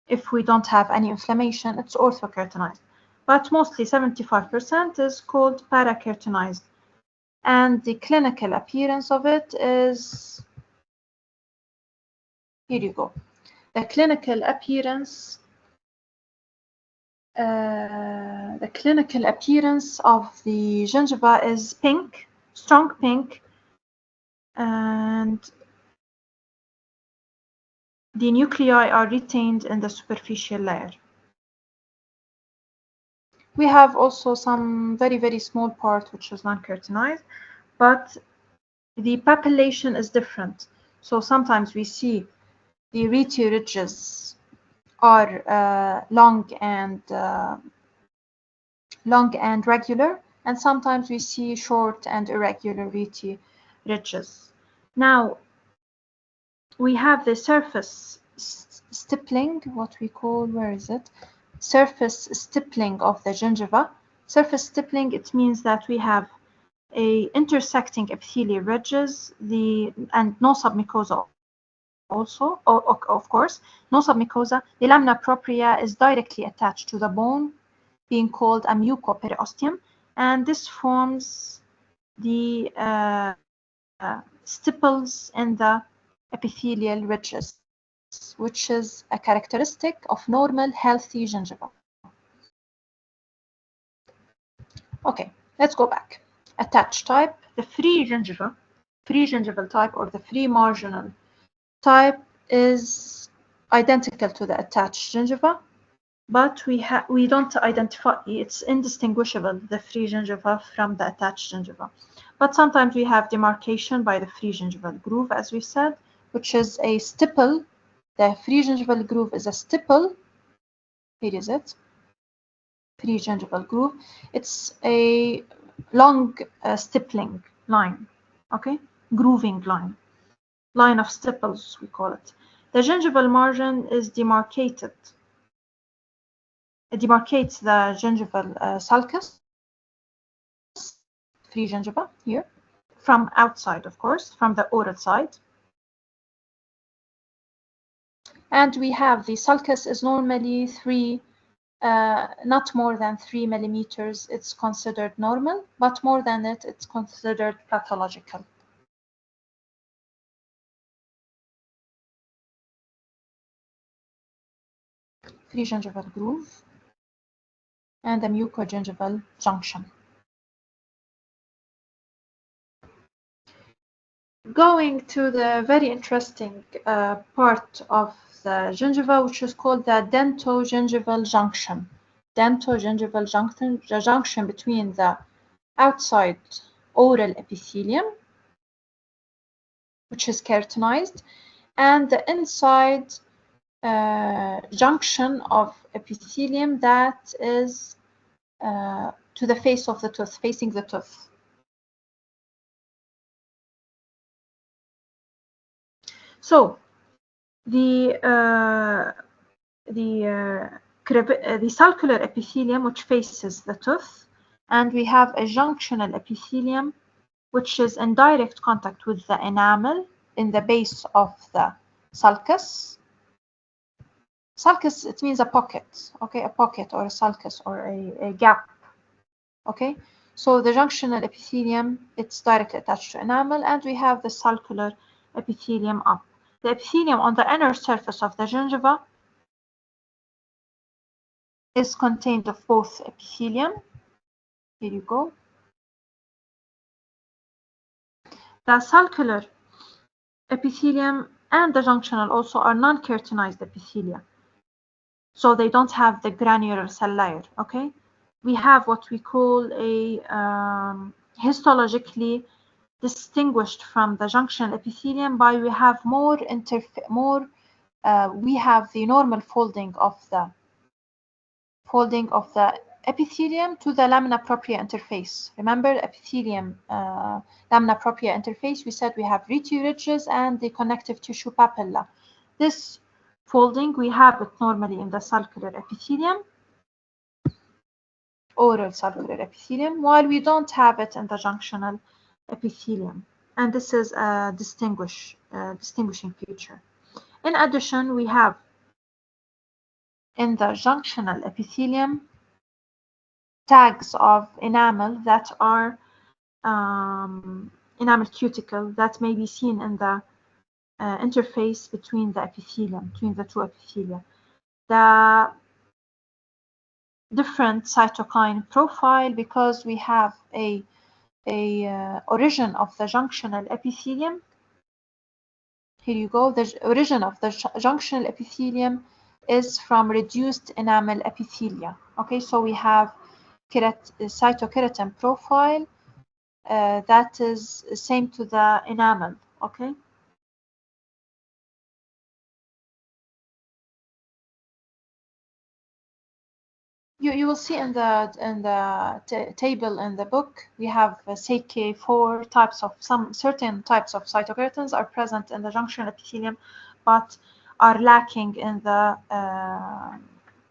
If we don't have any inflammation, it's orthokeratinized. But mostly 75% is called parakeratinized. And the clinical appearance of it is, here you go. The clinical appearance of the gingiva is pink, strong pink, and the nuclei are retained in the superficial layer. We have also some very, very small part which is non-keratinized, but the papillation is different. So sometimes we see the rete ridges are long and regular, and sometimes we see short and irregular rete ridges. Now we have the surface stippling, what we call, where is it? Surface stippling of the gingiva. Surface stippling, it means that we have a intersecting epithelial ridges, and no submucosa also, of course, no submucosa. The lamina propria is directly attached to the bone, being called a mucoperiosteum, and this forms the stipples in the epithelial ridges, which is a characteristic of normal, healthy gingiva. Okay, let's go back. Attached type, the free gingival type, or the free marginal type, is identical to the attached gingiva, but we don't identify, it's indistinguishable, the free gingiva from the attached gingiva. But sometimes we have demarcation by the free gingival groove, as we said, which is a stipple. The free gingival groove is a stipple. Here is it. Free gingival groove. It's a long stippling line, okay? Grooving line. Line of stipples, we call it. The gingival margin is demarcated. It demarcates the gingival sulcus, free gingiva here, from outside, of course, from the oral side. And we have the sulcus is normally not more than 3 millimeters. It's considered normal, but more than it, it's considered pathological. Free gingival groove and the mucogingival junction. Going to the very interesting part of the gingiva, which is called the dentogingival junction. Dentogingival junction, the junction between the outside oral epithelium, which is keratinized, and the inside junction of epithelium that is to the face of the tooth, facing the tooth. So the sulcular epithelium, which faces the tooth, and we have a junctional epithelium which is in direct contact with the enamel in the base of the sulcus. Sulcus, it means a pocket, okay, a pocket or a sulcus or a gap, okay. So the junctional epithelium, it's directly attached to enamel, and we have the sulcular epithelium up. The epithelium on the inner surface of the gingiva is contained of both epithelium. Here you go. The sulcular epithelium and the junctional also are non-keratinized epithelia. So they don't have the granular cell layer, okay? We have what we call a histologically distinguished from the junctional epithelium by we have we have the normal folding of the epithelium to the lamina propria interface. Remember, epithelium lamina propria interface, we said we have rete ridges and the connective tissue papilla. This folding, we have it normally in the sulcular epithelium, oral sulcular epithelium, while we don't have it in the junctional epithelium. And this is a distinguishing feature. In addition, we have in the junctional epithelium tags of enamel that are enamel cuticle that may be seen in the interface between the epithelium, between the two epithelia. The different cytokine profile, because we have a origin of the junctional epithelium. Here you go. The origin of the junctional epithelium is from reduced enamel epithelia. Okay, so we have cytokeratin profile that is same to the enamel. Okay. You will see in the table in the book, we have say 4 types of certain types of cytokeratins are present in the junctional epithelium, but are lacking in the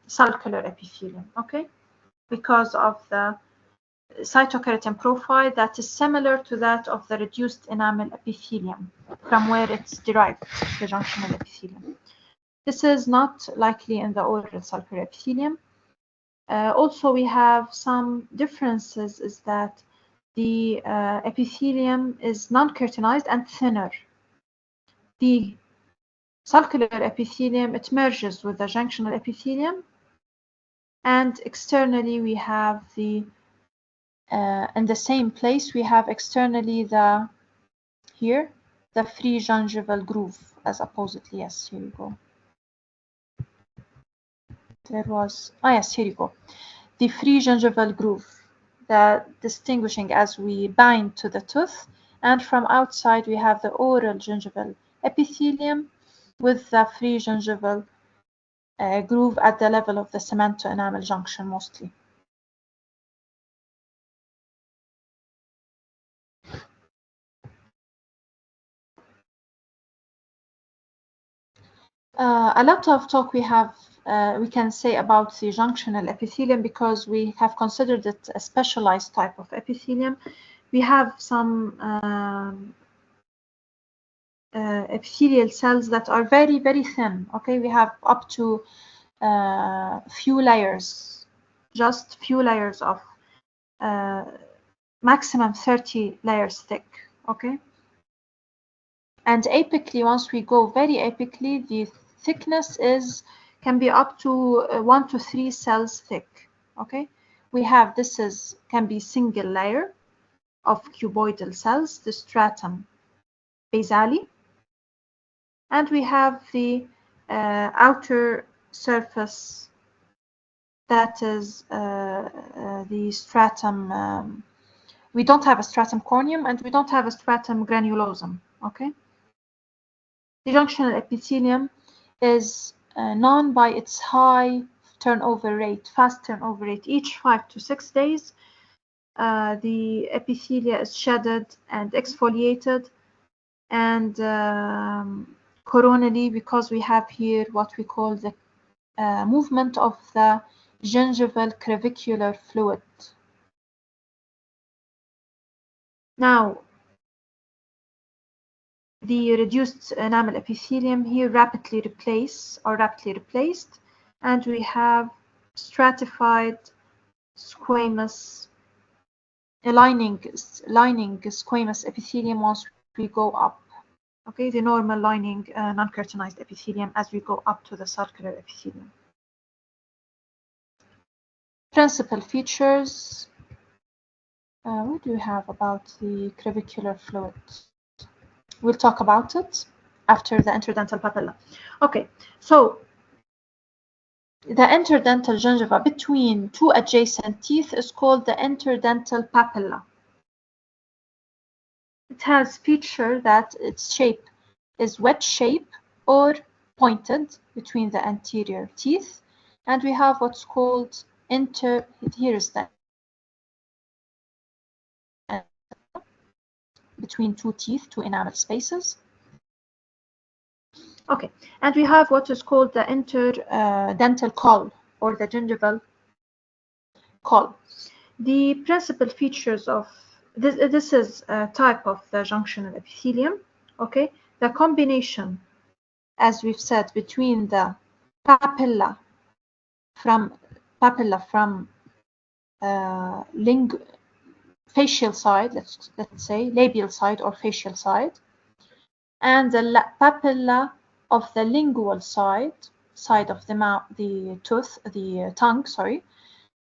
sulcular epithelium. Okay, because of the cytokeratin profile that is similar to that of the reduced enamel epithelium, from where it's derived, the junctional epithelium. This is not likely in the oral sulcular epithelium. Also, we have some differences is that the epithelium is non-keratinized and thinner. The sulcular epithelium, it merges with the junctional epithelium, and externally we have the in the same place we have externally the free gingival groove, as oppositely. Yes, here you go. There was, yes, here you go. The free gingival groove, the distinguishing as we bind to the tooth, and from outside we have the oral gingival epithelium with the free gingival groove at the level of the cemento-enamel junction mostly. A lot of talk we can say about the junctional epithelium because we have considered it a specialized type of epithelium. We have some epithelial cells that are very, very thin. Okay, we have up to few layers, just few layers of maximum 30 layers thick. Okay, and apically, once we go very apically, the thickness can be up to 1 to 3 cells thick. Okay, we have can be single layer of cuboidal cells, the stratum basale, and we have the outer surface that is the stratum. We don't have a stratum corneum and we don't have a stratum granulosum. Okay. The junctional epithelium is known by its high turnover rate, fast turnover rate. Each 5 to 6 days, the epithelia is shedded and exfoliated, and coronally, because we have here what we call the movement of the gingival crevicular fluid. Now, the reduced enamel epithelium here rapidly replaced, and we have stratified squamous lining squamous epithelium once we go up. Okay, the normal lining non-keratinized epithelium as we go up to the sulcular epithelium. Principal features. What do we have about the crevicular fluid? We'll talk about it after the interdental papilla. Okay, so the interdental gingiva between two adjacent teeth is called the interdental papilla. It has feature that its shape is wedge shape or pointed between the anterior teeth, and we have what's called here's the between two teeth, two enamel spaces. Okay, and we have what is called the interdental caul or the gingival caul. The principal features of this is a type of the junctional epithelium. Okay, the combination, as we've said, between the papilla from facial side, let's say labial side or facial side, and the papilla of the lingual side of the mouth, the tongue, sorry.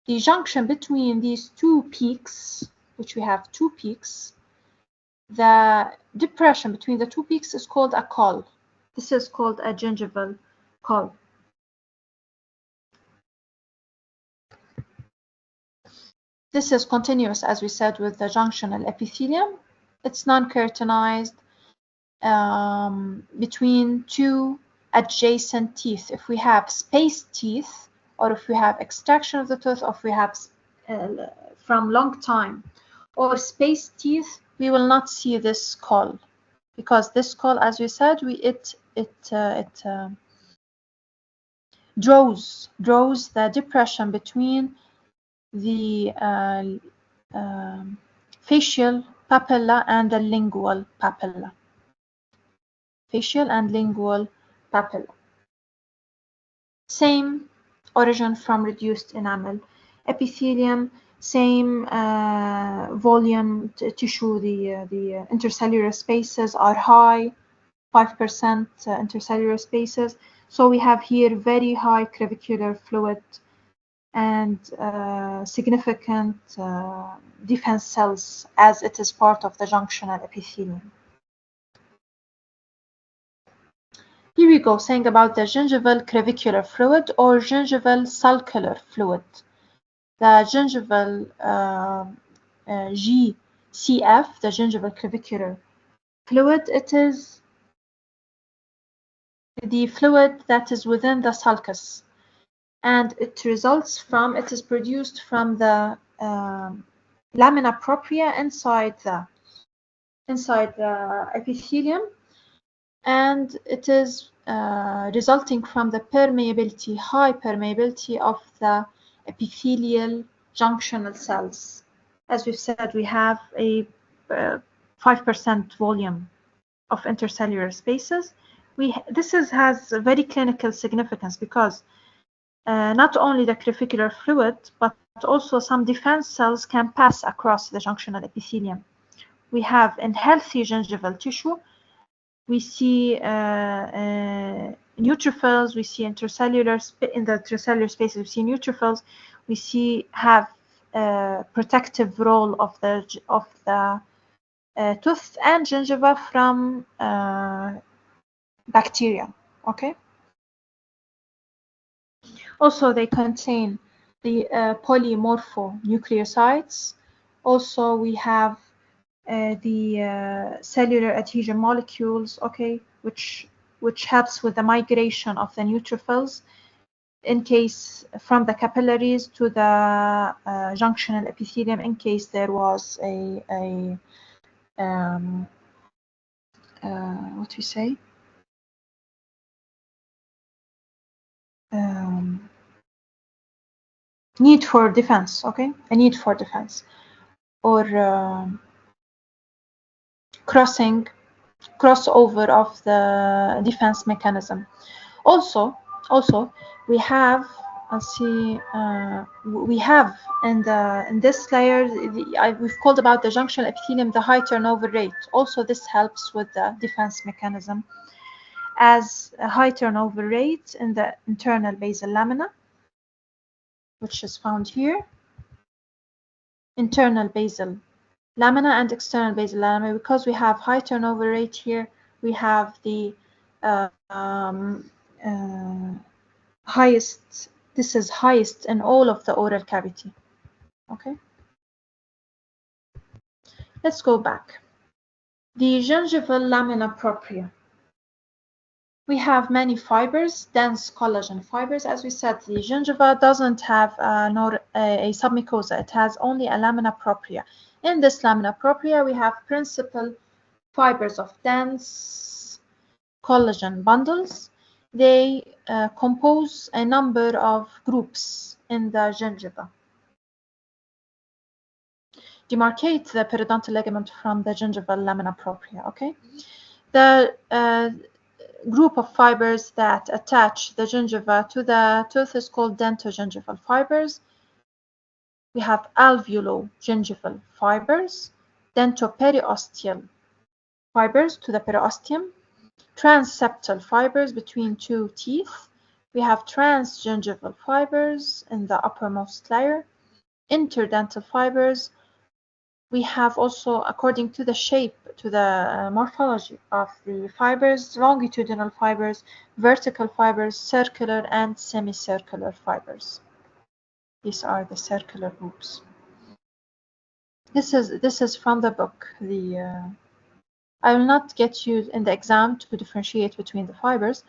The junction between these two peaks, which we have two peaks, the depression between the two peaks is called a caul. This is called a gingival caul. This is continuous, as we said, with the junctional epithelium. It's non-keratinized between two adjacent teeth. If we have spaced teeth, or if we have extraction of the tooth, or if we have from long time, or spaced teeth, we will not see this caul, because this caul, as we said, it draws the depression between the facial papilla and the lingual papilla. Facial and lingual papilla. Same origin from reduced enamel epithelium, same volume tissue. The intercellular spaces are high, 5% intercellular spaces. So we have here very high crevicular fluid and significant defense cells, as it is part of the junctional epithelium. Here we go, saying about the gingival crevicular fluid or gingival sulcular fluid. The gingival GCF, the gingival crevicular fluid, it is the fluid that is within the sulcus, and it is produced from the lamina propria inside the epithelium, and it is resulting from the high permeability of the epithelial junctional cells. As we've said, we have a 5% volume of intercellular spaces. This has a very clinical significance because not only the crevicular fluid, but also some defense cells can pass across the junctional epithelium. We have in healthy gingival tissue, we see neutrophils, we see in the intercellular spaces, we see neutrophils, we have a protective role of the tooth and gingiva from bacteria. Okay. Also, they contain the polymorphonucleosides. Also, we have the cellular adhesion molecules, okay, which helps with the migration of the neutrophils in case from the capillaries to the junctional epithelium, in case there was what we say, need for defense, okay, a need for defense, or crossing crossover of the defense mechanism. Also, we have, let's see, we have in this layer, we've called about the junctional epithelium the high turnover rate. Also, this helps with the defense mechanism, as a high turnover rate in the internal basal lamina, which is found here, internal basal lamina and external basal lamina. Because we have high turnover rate here, we have the highest, this is highest in all of the oral cavity. Okay, let's go back. The gingival lamina propria. We have many fibers, dense collagen fibers. As we said, the gingiva doesn't have a submucosa. It has only a lamina propria. In this lamina propria, we have principal fibers of dense collagen bundles. They compose a number of groups in the gingiva. Demarcate the periodontal ligament from the gingival lamina propria. Okay, the group of fibers that attach the gingiva to the tooth is called dentogingival fibers. We have alveolo-gingival fibers, dentoperiosteial fibers to the periosteum, transseptal fibers between two teeth. We have transgingival fibers in the uppermost layer, interdental fibers. We have also, according to the shape, to the morphology of the fibers, longitudinal fibers, vertical fibers, circular and semicircular fibers. These are the circular groups. This is from the book. I will not get you in the exam to differentiate between the fibers,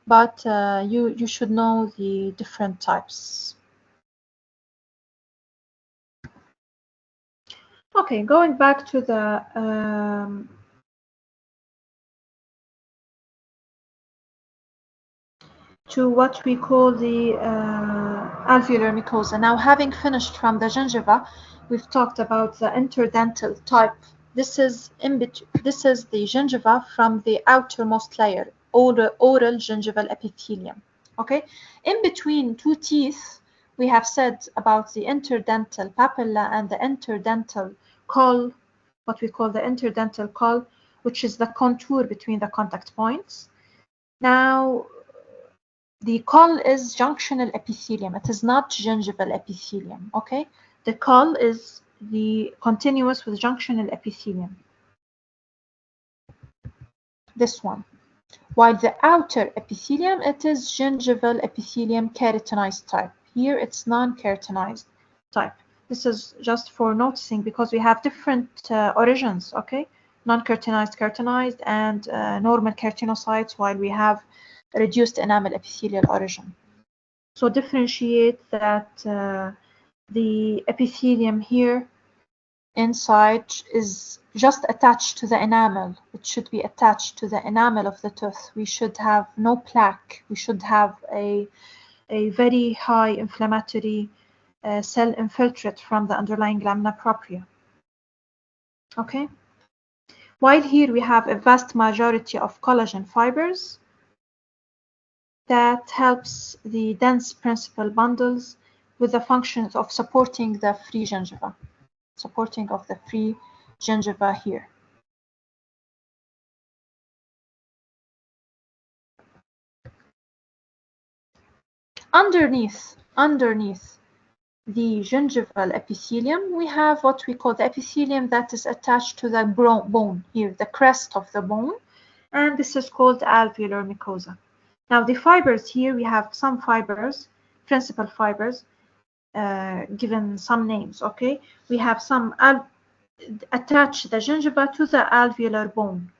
but you should know the different types. Okay, going back to the to what we call the alveolar mucosa. Now, having finished from the gingiva, we've talked about the interdental type. This is this is the gingiva from the outermost layer, oral gingival epithelium. Okay, in between two teeth, we have said about the interdental papilla and the interdental caul, what we call the interdental caul, which is the contour between the contact points. Now, the caul is junctional epithelium. It is not gingival epithelium. Okay, the caul is the continuous with junctional epithelium. This one. While the outer epithelium, it is gingival epithelium keratinized type. Here it's non-keratinized type. This is just for noticing because we have different origins, okay? Non-keratinized, keratinized, and normal keratinocytes, while we have reduced enamel epithelial origin. So differentiate that the epithelium here inside is just attached to the enamel. It should be attached to the enamel of the tooth. We should have no plaque. We should have a very high inflammatory cell infiltrate from the underlying lamina propria. Okay. While here we have a vast majority of collagen fibers that helps the dense principal bundles with the functions of supporting the free gingiva, supporting of the free gingiva here. Underneath the gingival epithelium, we have what we call the epithelium that is attached to the bone here, the crest of the bone, and this is called alveolar mucosa. Now the fibers here, we have some fibers, principal fibers, given some names, okay? We have some attach the gingiva to the alveolar bone.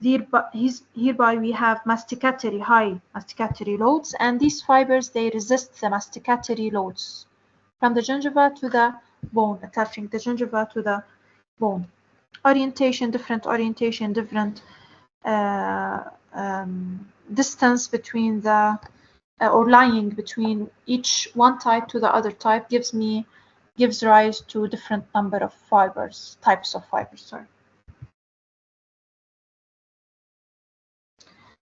Hereby we have masticatory, high masticatory loads, and these fibers, they resist the masticatory loads from the gingiva to the bone, attaching the gingiva to the bone. Orientation, different orientation, different distance between the or lying between each one type to the other type gives rise to different number of fibers, types of fibers, sorry.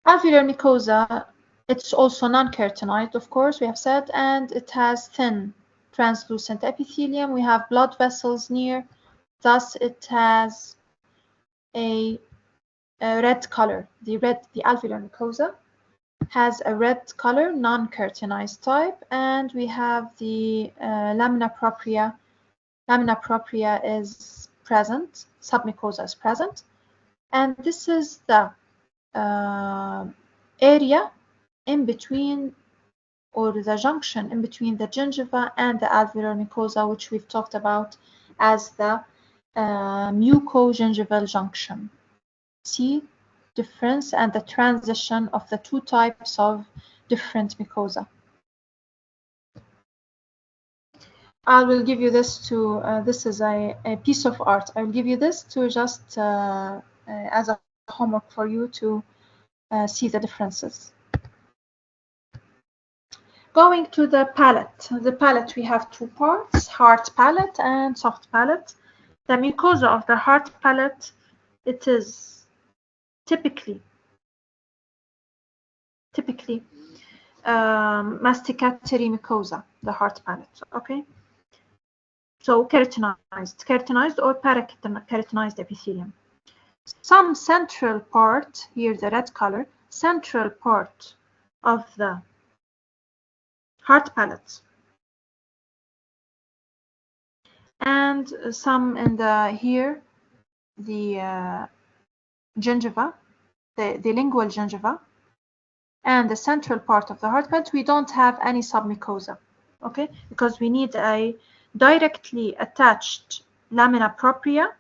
Alveolar mucosa, it's also non-keratinized, of course, we have said, and it has thin translucent epithelium. We have blood vessels near, thus it has a red color. The alveolar mucosa has a red color, non-keratinized type, and we have the lamina propria. Lamina propria is present, submucosa is present, and this is the area in between, or the junction in between the gingiva and the alveolar mucosa, which we've talked about as the mucogingival junction. See difference and the transition of the two types of different mucosa. I will give you this to, this is a piece of art. I will give you this to just as a homework for you to see the differences. Going to the palate. The palate, we have two parts, hard palate and soft palate. The mucosa of the hard palate, it is typically masticatory mucosa, the hard palate, okay? So keratinized or parakeratinized epithelium. Some central part, here the red color, central part of the hard palate, and some in the here the gingiva, the lingual gingiva, and the central part of the hard palate. We don't have any submucosa, okay, because we need a directly attached lamina propria,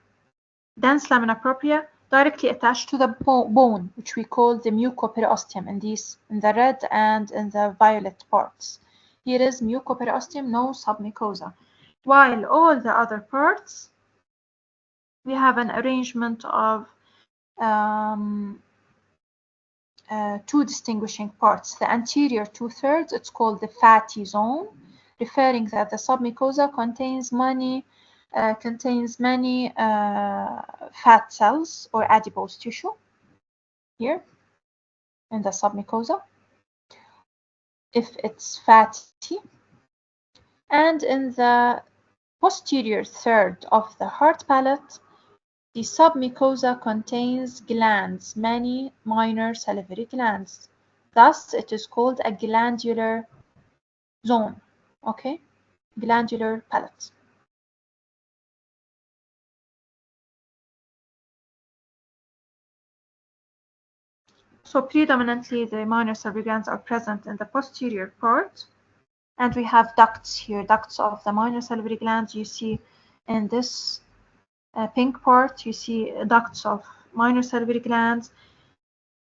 dense lamina propria, directly attached to the bone, which we call the mucoperiosteum in the red and in the violet parts. Here is mucoperiosteum, no submucosa. While all the other parts, we have an arrangement of two distinguishing parts. The anterior 2/3, it's called the fatty zone, referring that the submucosa contains many fat cells or adipose tissue here in the submucosa, if it's fatty. And in the posterior third of the hard palate, the submucosa contains glands, many minor salivary glands. Thus, it is called a glandular zone, okay? Glandular palate. So predominantly the minor salivary glands are present in the posterior part, and we have ducts here, ducts of the minor salivary glands. You see in this pink part, you see ducts of minor salivary glands,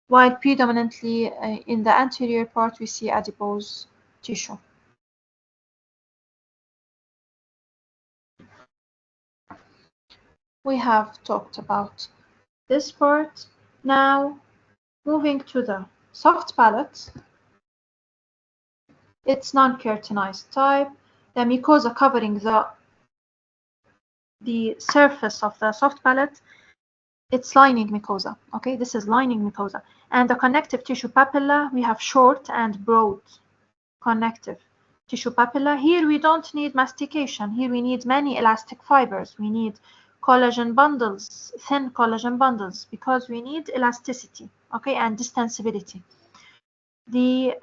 while predominantly in the anterior part we see adipose tissue. We have talked about this part. Now, moving to the soft palate, it's non-keratinized type. The mucosa covering the surface of the soft palate, it's lining mucosa. Okay, this is lining mucosa. And the connective tissue papilla, we have short and broad connective tissue papilla. Here we don't need mastication. Here we need many elastic fibers. We need collagen bundles, thin collagen bundles, because we need elasticity, okay, and distensibility. The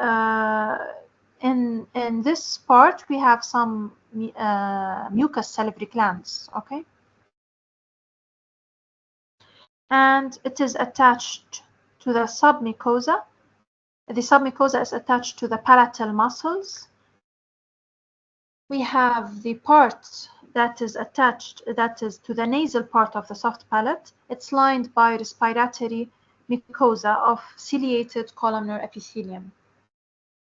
in this part we have some mucous salivary glands, okay, and it is attached to the submucosa. The submucosa is attached to the palatal muscles. We have the part that is attached, that is to the nasal part of the soft palate. It's lined by respiratory mucosa of ciliated columnar epithelium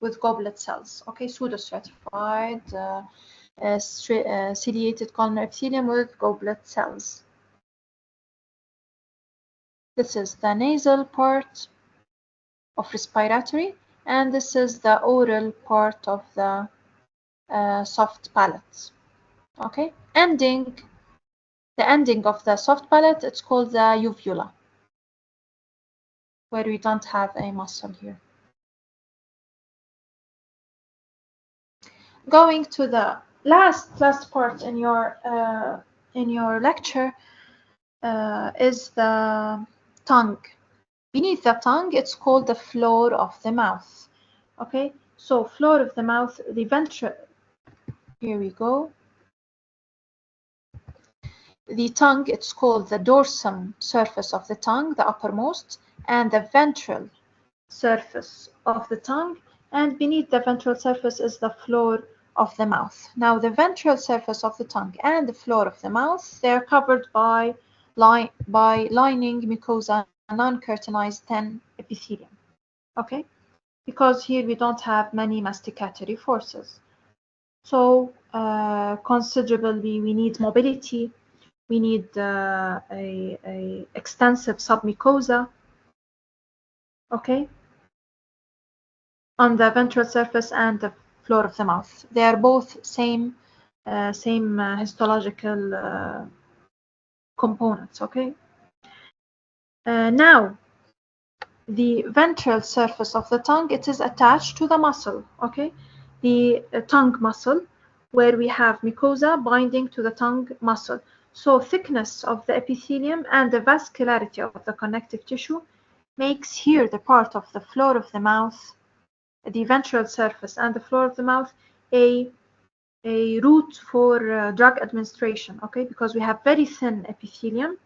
with goblet cells, okay, pseudostratified ciliated columnar epithelium with goblet cells. This is the nasal part of respiratory, and this is the oral part of the soft palate. Okay, the ending of the soft palate, it's called the uvula. where we don't have a muscle here. Going to the last part in your lecture is the tongue. Beneath the tongue, it's called the floor of the mouth. Okay, so floor of the mouth, the ventral. Here we go. The tongue, it's called the dorsum surface of the tongue, the uppermost, and the ventral surface of the tongue, and beneath the ventral surface is the floor of the mouth. Now, the ventral surface of the tongue and the floor of the mouth, they are covered by lining mucosa, non-keratinized thin epithelium. Okay, because here we don't have many masticatory forces. So considerably, we need mobility. We need a extensive submucosa. Okay, on the ventral surface and the floor of the mouth. They are both same histological components. Okay. Now, the ventral surface of the tongue, it is attached to the muscle. Okay, the tongue muscle, where we have mucosa binding to the tongue muscle. So thickness of the epithelium and the vascularity of the connective tissue makes here the part of the floor of the mouth, the ventral surface and the floor of the mouth, a route for drug administration. Okay, because we have very thin epithelium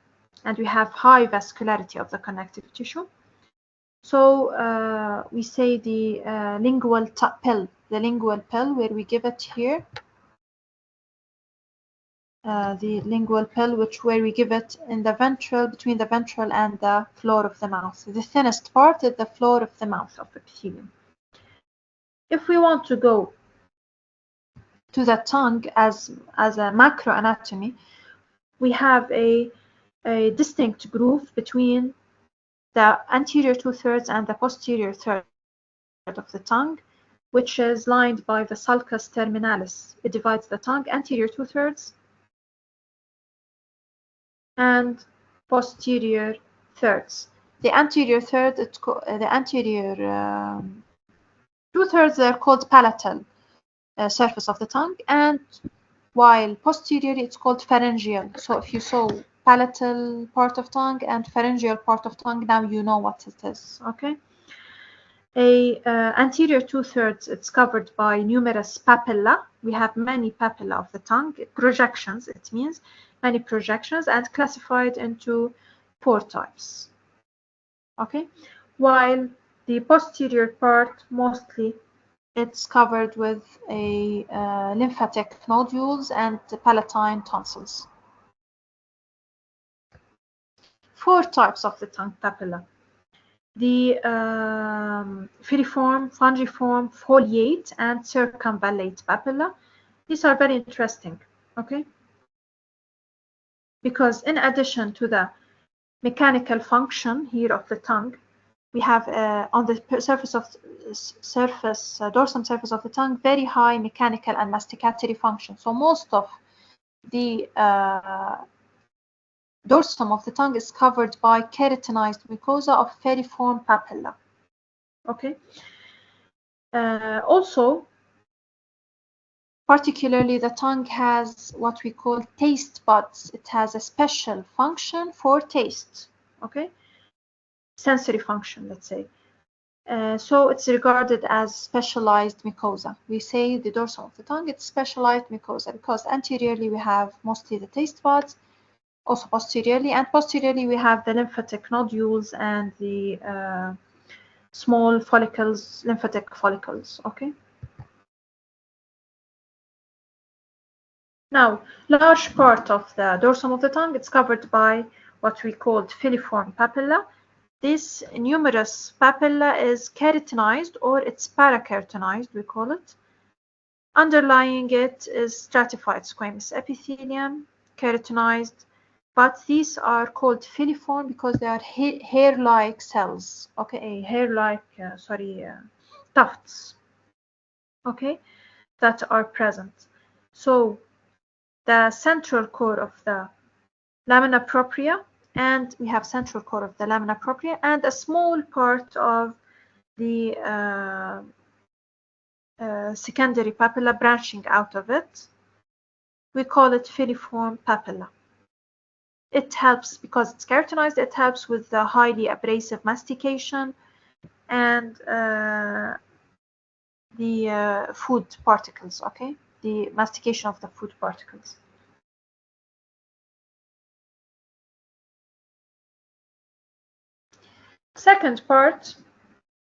and we have high vascularity of the connective tissue. So we say the lingual pill, where we give it here. The lingual pill, where we give it in the ventral, between the ventral and the floor of the mouth. The thinnest part is the floor of the mouth of the epithelium. If we want to go to the tongue as a macro anatomy, we have a distinct groove between the anterior 2/3 and the posterior 1/3 of the tongue, which is lined by the sulcus terminalis. It divides the tongue anterior 2/3 and posterior thirds. The anterior third, the anterior 2/3, they're called palatal surface of the tongue, and while posteriorly it's called pharyngeal. So if you saw palatal part of tongue and pharyngeal part of tongue, now you know what it is. Okay. Anterior 2/3, it's covered by numerous papilla. We have many papilla of the tongue, projections, it means many projections, and classified into 4 types. Okay, while the posterior part, mostly it's covered with a lymphatic nodules and palatine tonsils. 4 types of the tongue papilla. The filiform, fungiform, foliate, and circumvallate papilla. These are very interesting, okay? Because in addition to the mechanical function here of the tongue, we have on the dorsum surface of the tongue, very high mechanical and masticatory function. So most of the dorsum of the tongue is covered by keratinized mucosa of filiform papilla. Okay. Also, particularly the tongue has what we call taste buds. It has a special function for taste. Okay, sensory function, let's say. So it's regarded as specialized mucosa. We say the dorsum of the tongue, it's specialized mucosa because anteriorly we have mostly the taste buds, also posteriorly, and posteriorly we have the lymphatic nodules and the small follicles, lymphatic follicles. Okay. Now, large part of the dorsum of the tongue, it's covered by what we call filiform papilla. This numerous papilla is keratinized, or it's parakeratinized, we call it. Underlying it is stratified squamous epithelium, keratinized, but these are called filiform because they are hair-like cells, okay, hair-like, tufts, okay, that are present. So the central core of the lamina propria and we have central core of the lamina propria, and a small part of the secondary papilla branching out of it. We call it filiform papilla. It helps, because it's keratinized, it helps with the highly abrasive mastication and the food particles, okay? The mastication of the food particles. Second part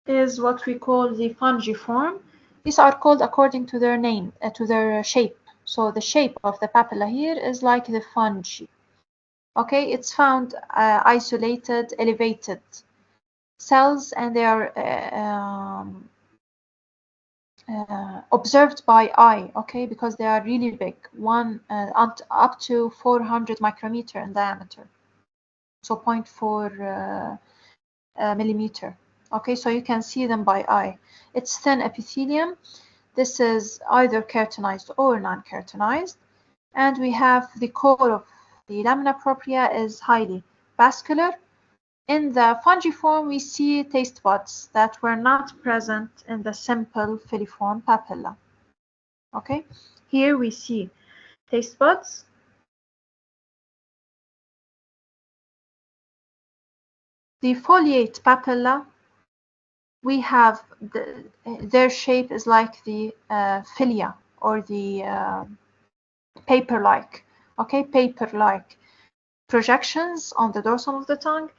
is what we call the fungiform. These are called according to their name, to their shape. So the shape of the papilla here is like the fungi. Okay, it's found isolated, elevated cells, and they are observed by eye, okay, because they are really big, up to 400 micrometer in diameter, so 0.4 millimeter. Okay, so you can see them by eye. It's thin epithelium. This is either keratinized or non-keratinized, and we have the core of the lamina propria is highly vascular. In the fungiform, we see taste buds that were not present in the simple filiform papilla. Okay, here we see taste buds. The foliate papilla, we have their shape is like the filia, or the paper-like, okay, paper-like projections on the dorsum of the tongue.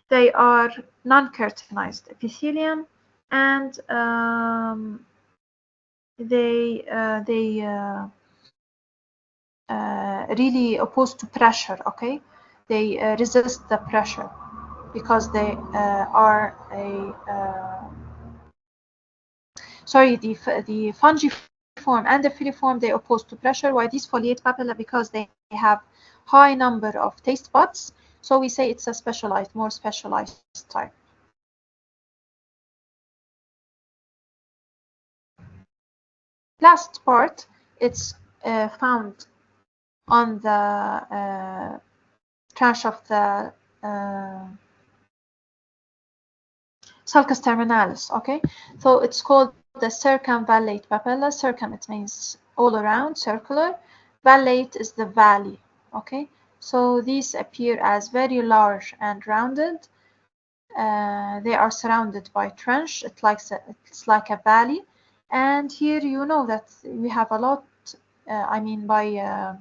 They are non-keratinized epithelium, and they really opposed to pressure, okay? They resist the pressure because they are the fungiform and the filiform, they oppose to pressure, while these foliate papilla, because they have high number of taste buds, so we say it's a specialized, more specialized type. Last part, it's found on the tranche of the sulcus terminalis, okay? So it's called the circumvallate papilla. Circum, it means all around, circular. Vallate is the valley, okay? So these appear as very large and rounded. They are surrounded by trench. It's like a valley. And here you know that we have a lot, I mean, by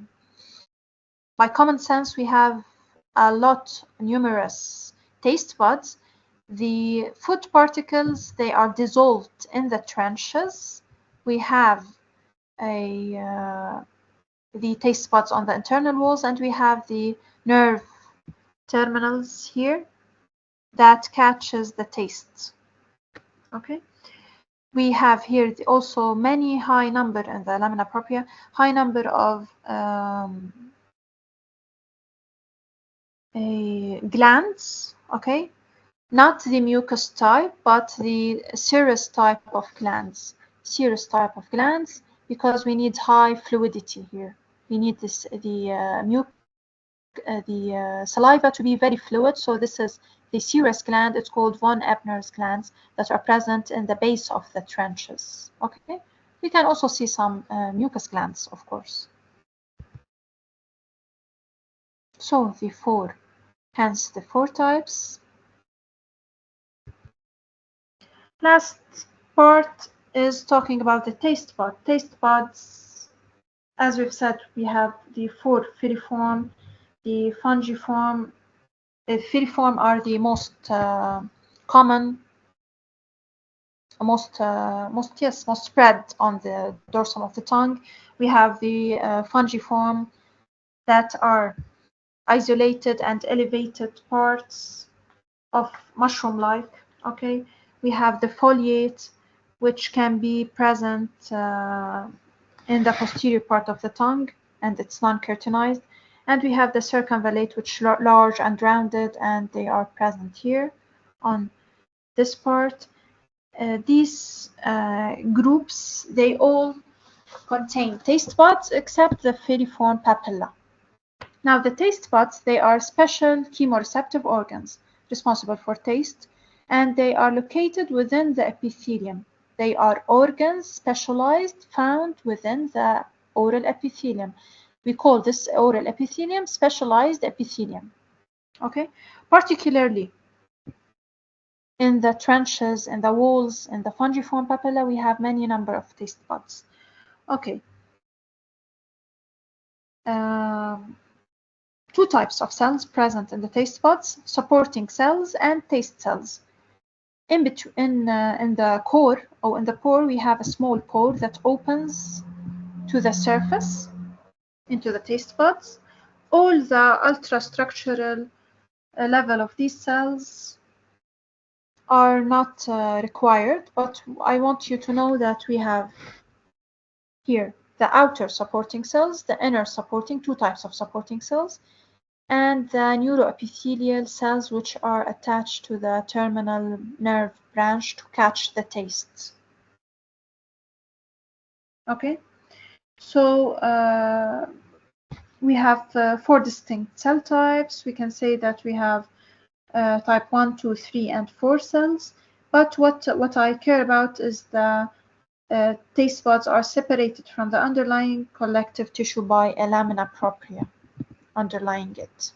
common sense, we have a lot, numerous taste buds. The food particles, they are dissolved in the trenches. We have the taste buds on the internal walls, and we have the nerve terminals here that catches the taste. Okay. We have here also many high number in the lamina propria, high number of glands, okay, not the mucus type, but the serous type of glands. Serous type of glands, because we need high fluidity here. We need the saliva to be very fluid. So this is the serous gland. It's called von Ebner's glands that are present in the base of the trenches. Okay, we can also see some mucus glands, of course. So hence the four types. Last part is talking about the taste bud. Taste buds, as we've said, we have the four: filiform, the fungiform. The filiform are the most common, most spread on the dorsum of the tongue. We have the fungiform, that are isolated and elevated parts of mushroom-like. Okay, we have the foliate, which can be present in the posterior part of the tongue, and it's non-keratinized. And we have the circumvallate, which are large and rounded, and they are present here on this part. These groups, they all contain taste buds except the filiform papilla. Now, the taste buds, they are special chemoreceptive organs responsible for taste, and they are located within the epithelium. They are organs specialized found within the oral epithelium. We call this oral epithelium specialized epithelium. Okay, particularly in the trenches, in the walls, in the fungiform papilla, we have many number of taste buds. Okay. Two types of cells present in the taste buds: supporting cells and taste cells. In the core, or in the pore, we have a small pore that opens to the surface into the taste buds. All the ultrastructural level of these cells are not required, but I want you to know that we have here the outer supporting cells, the inner supporting, two types of supporting cells, and the neuroepithelial cells, which are attached to the terminal nerve branch to catch the tastes. Okay, so we have four distinct cell types. We can say that we have type 1, 2, 3, and 4 cells. But what I care about is the taste buds are separated from the underlying collective tissue by a lamina propria underlying it.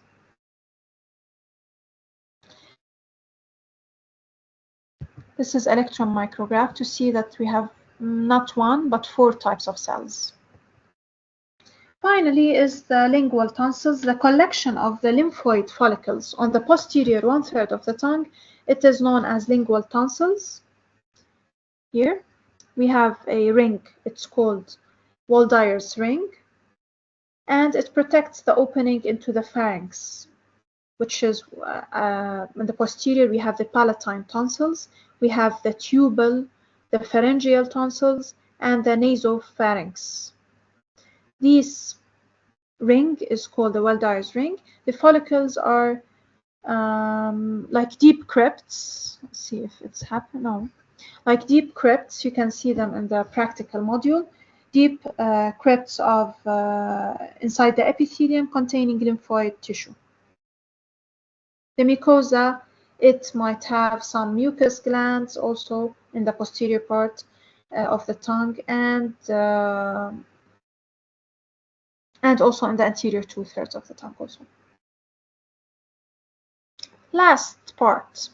This is electron micrograph to see that we have not one, but 4 types of cells. Finally is the lingual tonsils, the collection of the lymphoid follicles on the posterior 1/3 of the tongue. It is known as lingual tonsils. Here we have a ring, it's called Waldeyer's ring, and it protects the opening into the pharynx, which is in the posterior we have the palatine tonsils, we have the tubal, the pharyngeal tonsils, and the nasopharynx. This ring is called the Waldeyer's ring. The follicles are like deep crypts. Let's see if it's happened. No, like deep crypts. You can see them in the practical module. Deep crypts of inside the epithelium containing lymphoid tissue. The mucosa, it might have some mucus glands also in the posterior part of the tongue, and also in the anterior 2/3 of the tongue also. Last part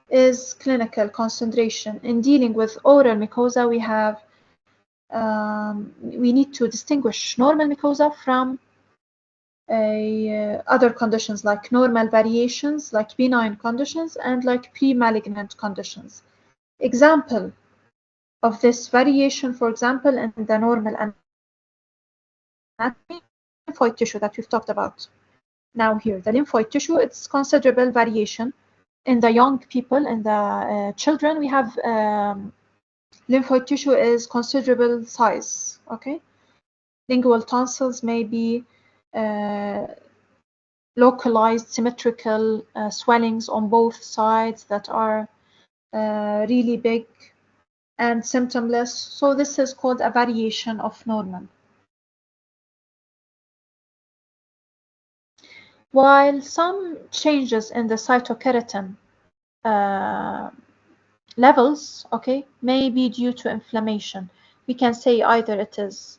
is clinical concentration. In dealing with oral mucosa, we have we need to distinguish normal mucosa from other conditions like normal variations, like benign conditions, and like pre-malignant conditions. Example of this variation, for example, in the normal anatomy, lymphoid tissue that we've talked about. Now here, the lymphoid tissue, it's considerable variation. In the young people, in the children, we have lymphoid tissue is considerable size, okay? Lingual tonsils may be localized symmetrical swellings on both sides that are really big and symptomless. So this is called a variation of normal. While some changes in the cytokeratin levels, okay, may be due to inflammation. We can say either it is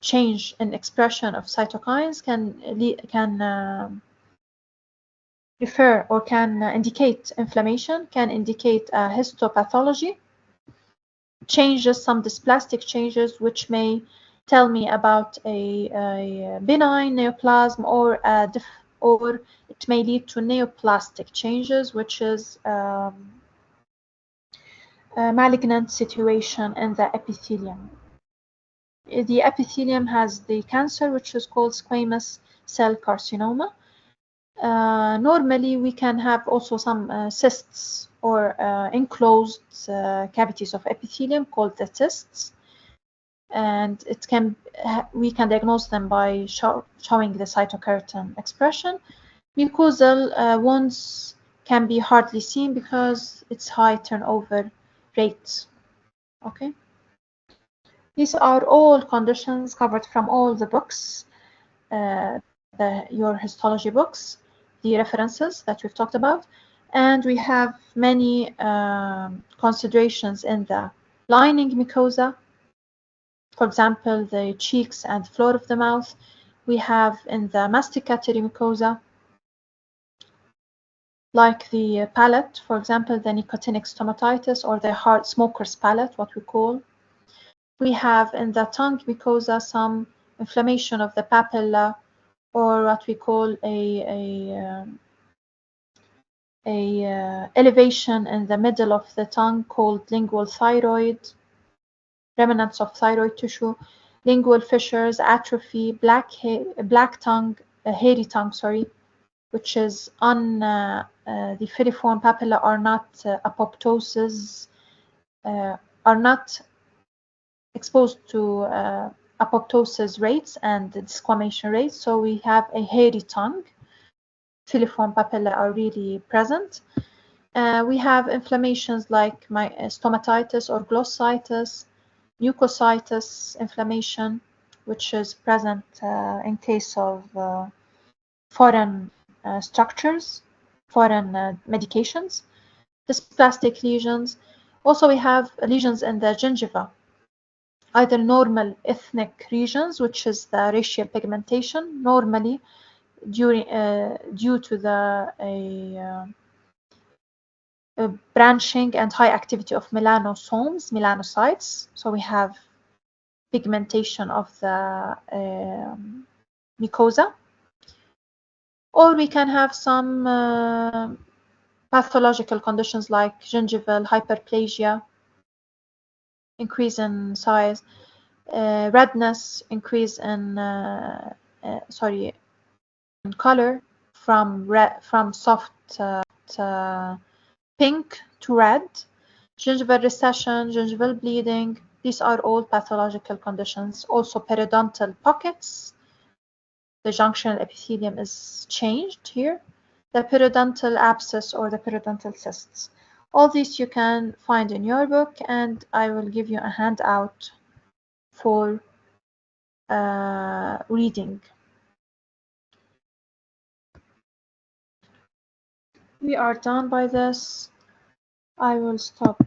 change in expression of cytokines can refer or can indicate inflammation, can indicate histopathology, changes, some dysplastic changes, which may tell me about a benign neoplasm, or it may lead to neoplastic changes, which is a malignant situation in the epithelium. The epithelium has the cancer, which is called squamous cell carcinoma. Normally, we can have also some cysts or enclosed cavities of epithelium called the cysts, and we can diagnose them by showing the cytokeratin expression. Mucosal wounds can be hardly seen because it's high turnover rate. Okay. These are all conditions covered from all the books. your histology books, the references that we've talked about. And we have many considerations in the lining mucosa. For example, the cheeks and floor of the mouth. We have in the masticatory mucosa, like the palate, for example, the nicotinic stomatitis or the hard smoker's palate, what we call. We have in the tongue mucosa some inflammation of the papilla, or what we call a elevation in the middle of the tongue called lingual thyroid, remnants of thyroid tissue, lingual fissures, atrophy, black tongue, hairy tongue, sorry, which is on the filiform papilla are not apoptosis, are not exposed to apoptosis rates and desquamation rates. So we have a hairy tongue. Filiform papilla are really present. We have inflammations like stomatitis or glossitis, mucositis inflammation, which is present in case of foreign structures, foreign medications, dysplastic lesions. Also, we have lesions in the gingiva, either normal ethnic regions, which is the racial pigmentation, normally due to the branching and high activity of melanosomes, melanocytes. So we have pigmentation of the mucosa. Or we can have some pathological conditions like gingival hyperplasia, increase in size, redness, increase in in color from soft pink to red, gingival recession, gingival bleeding. These are all pathological conditions. Also periodontal pockets. The junctional epithelium is changed here. The periodontal abscess or the periodontal cysts. All these you can find in your book, and I will give you a handout for reading. We are done by this. I will stop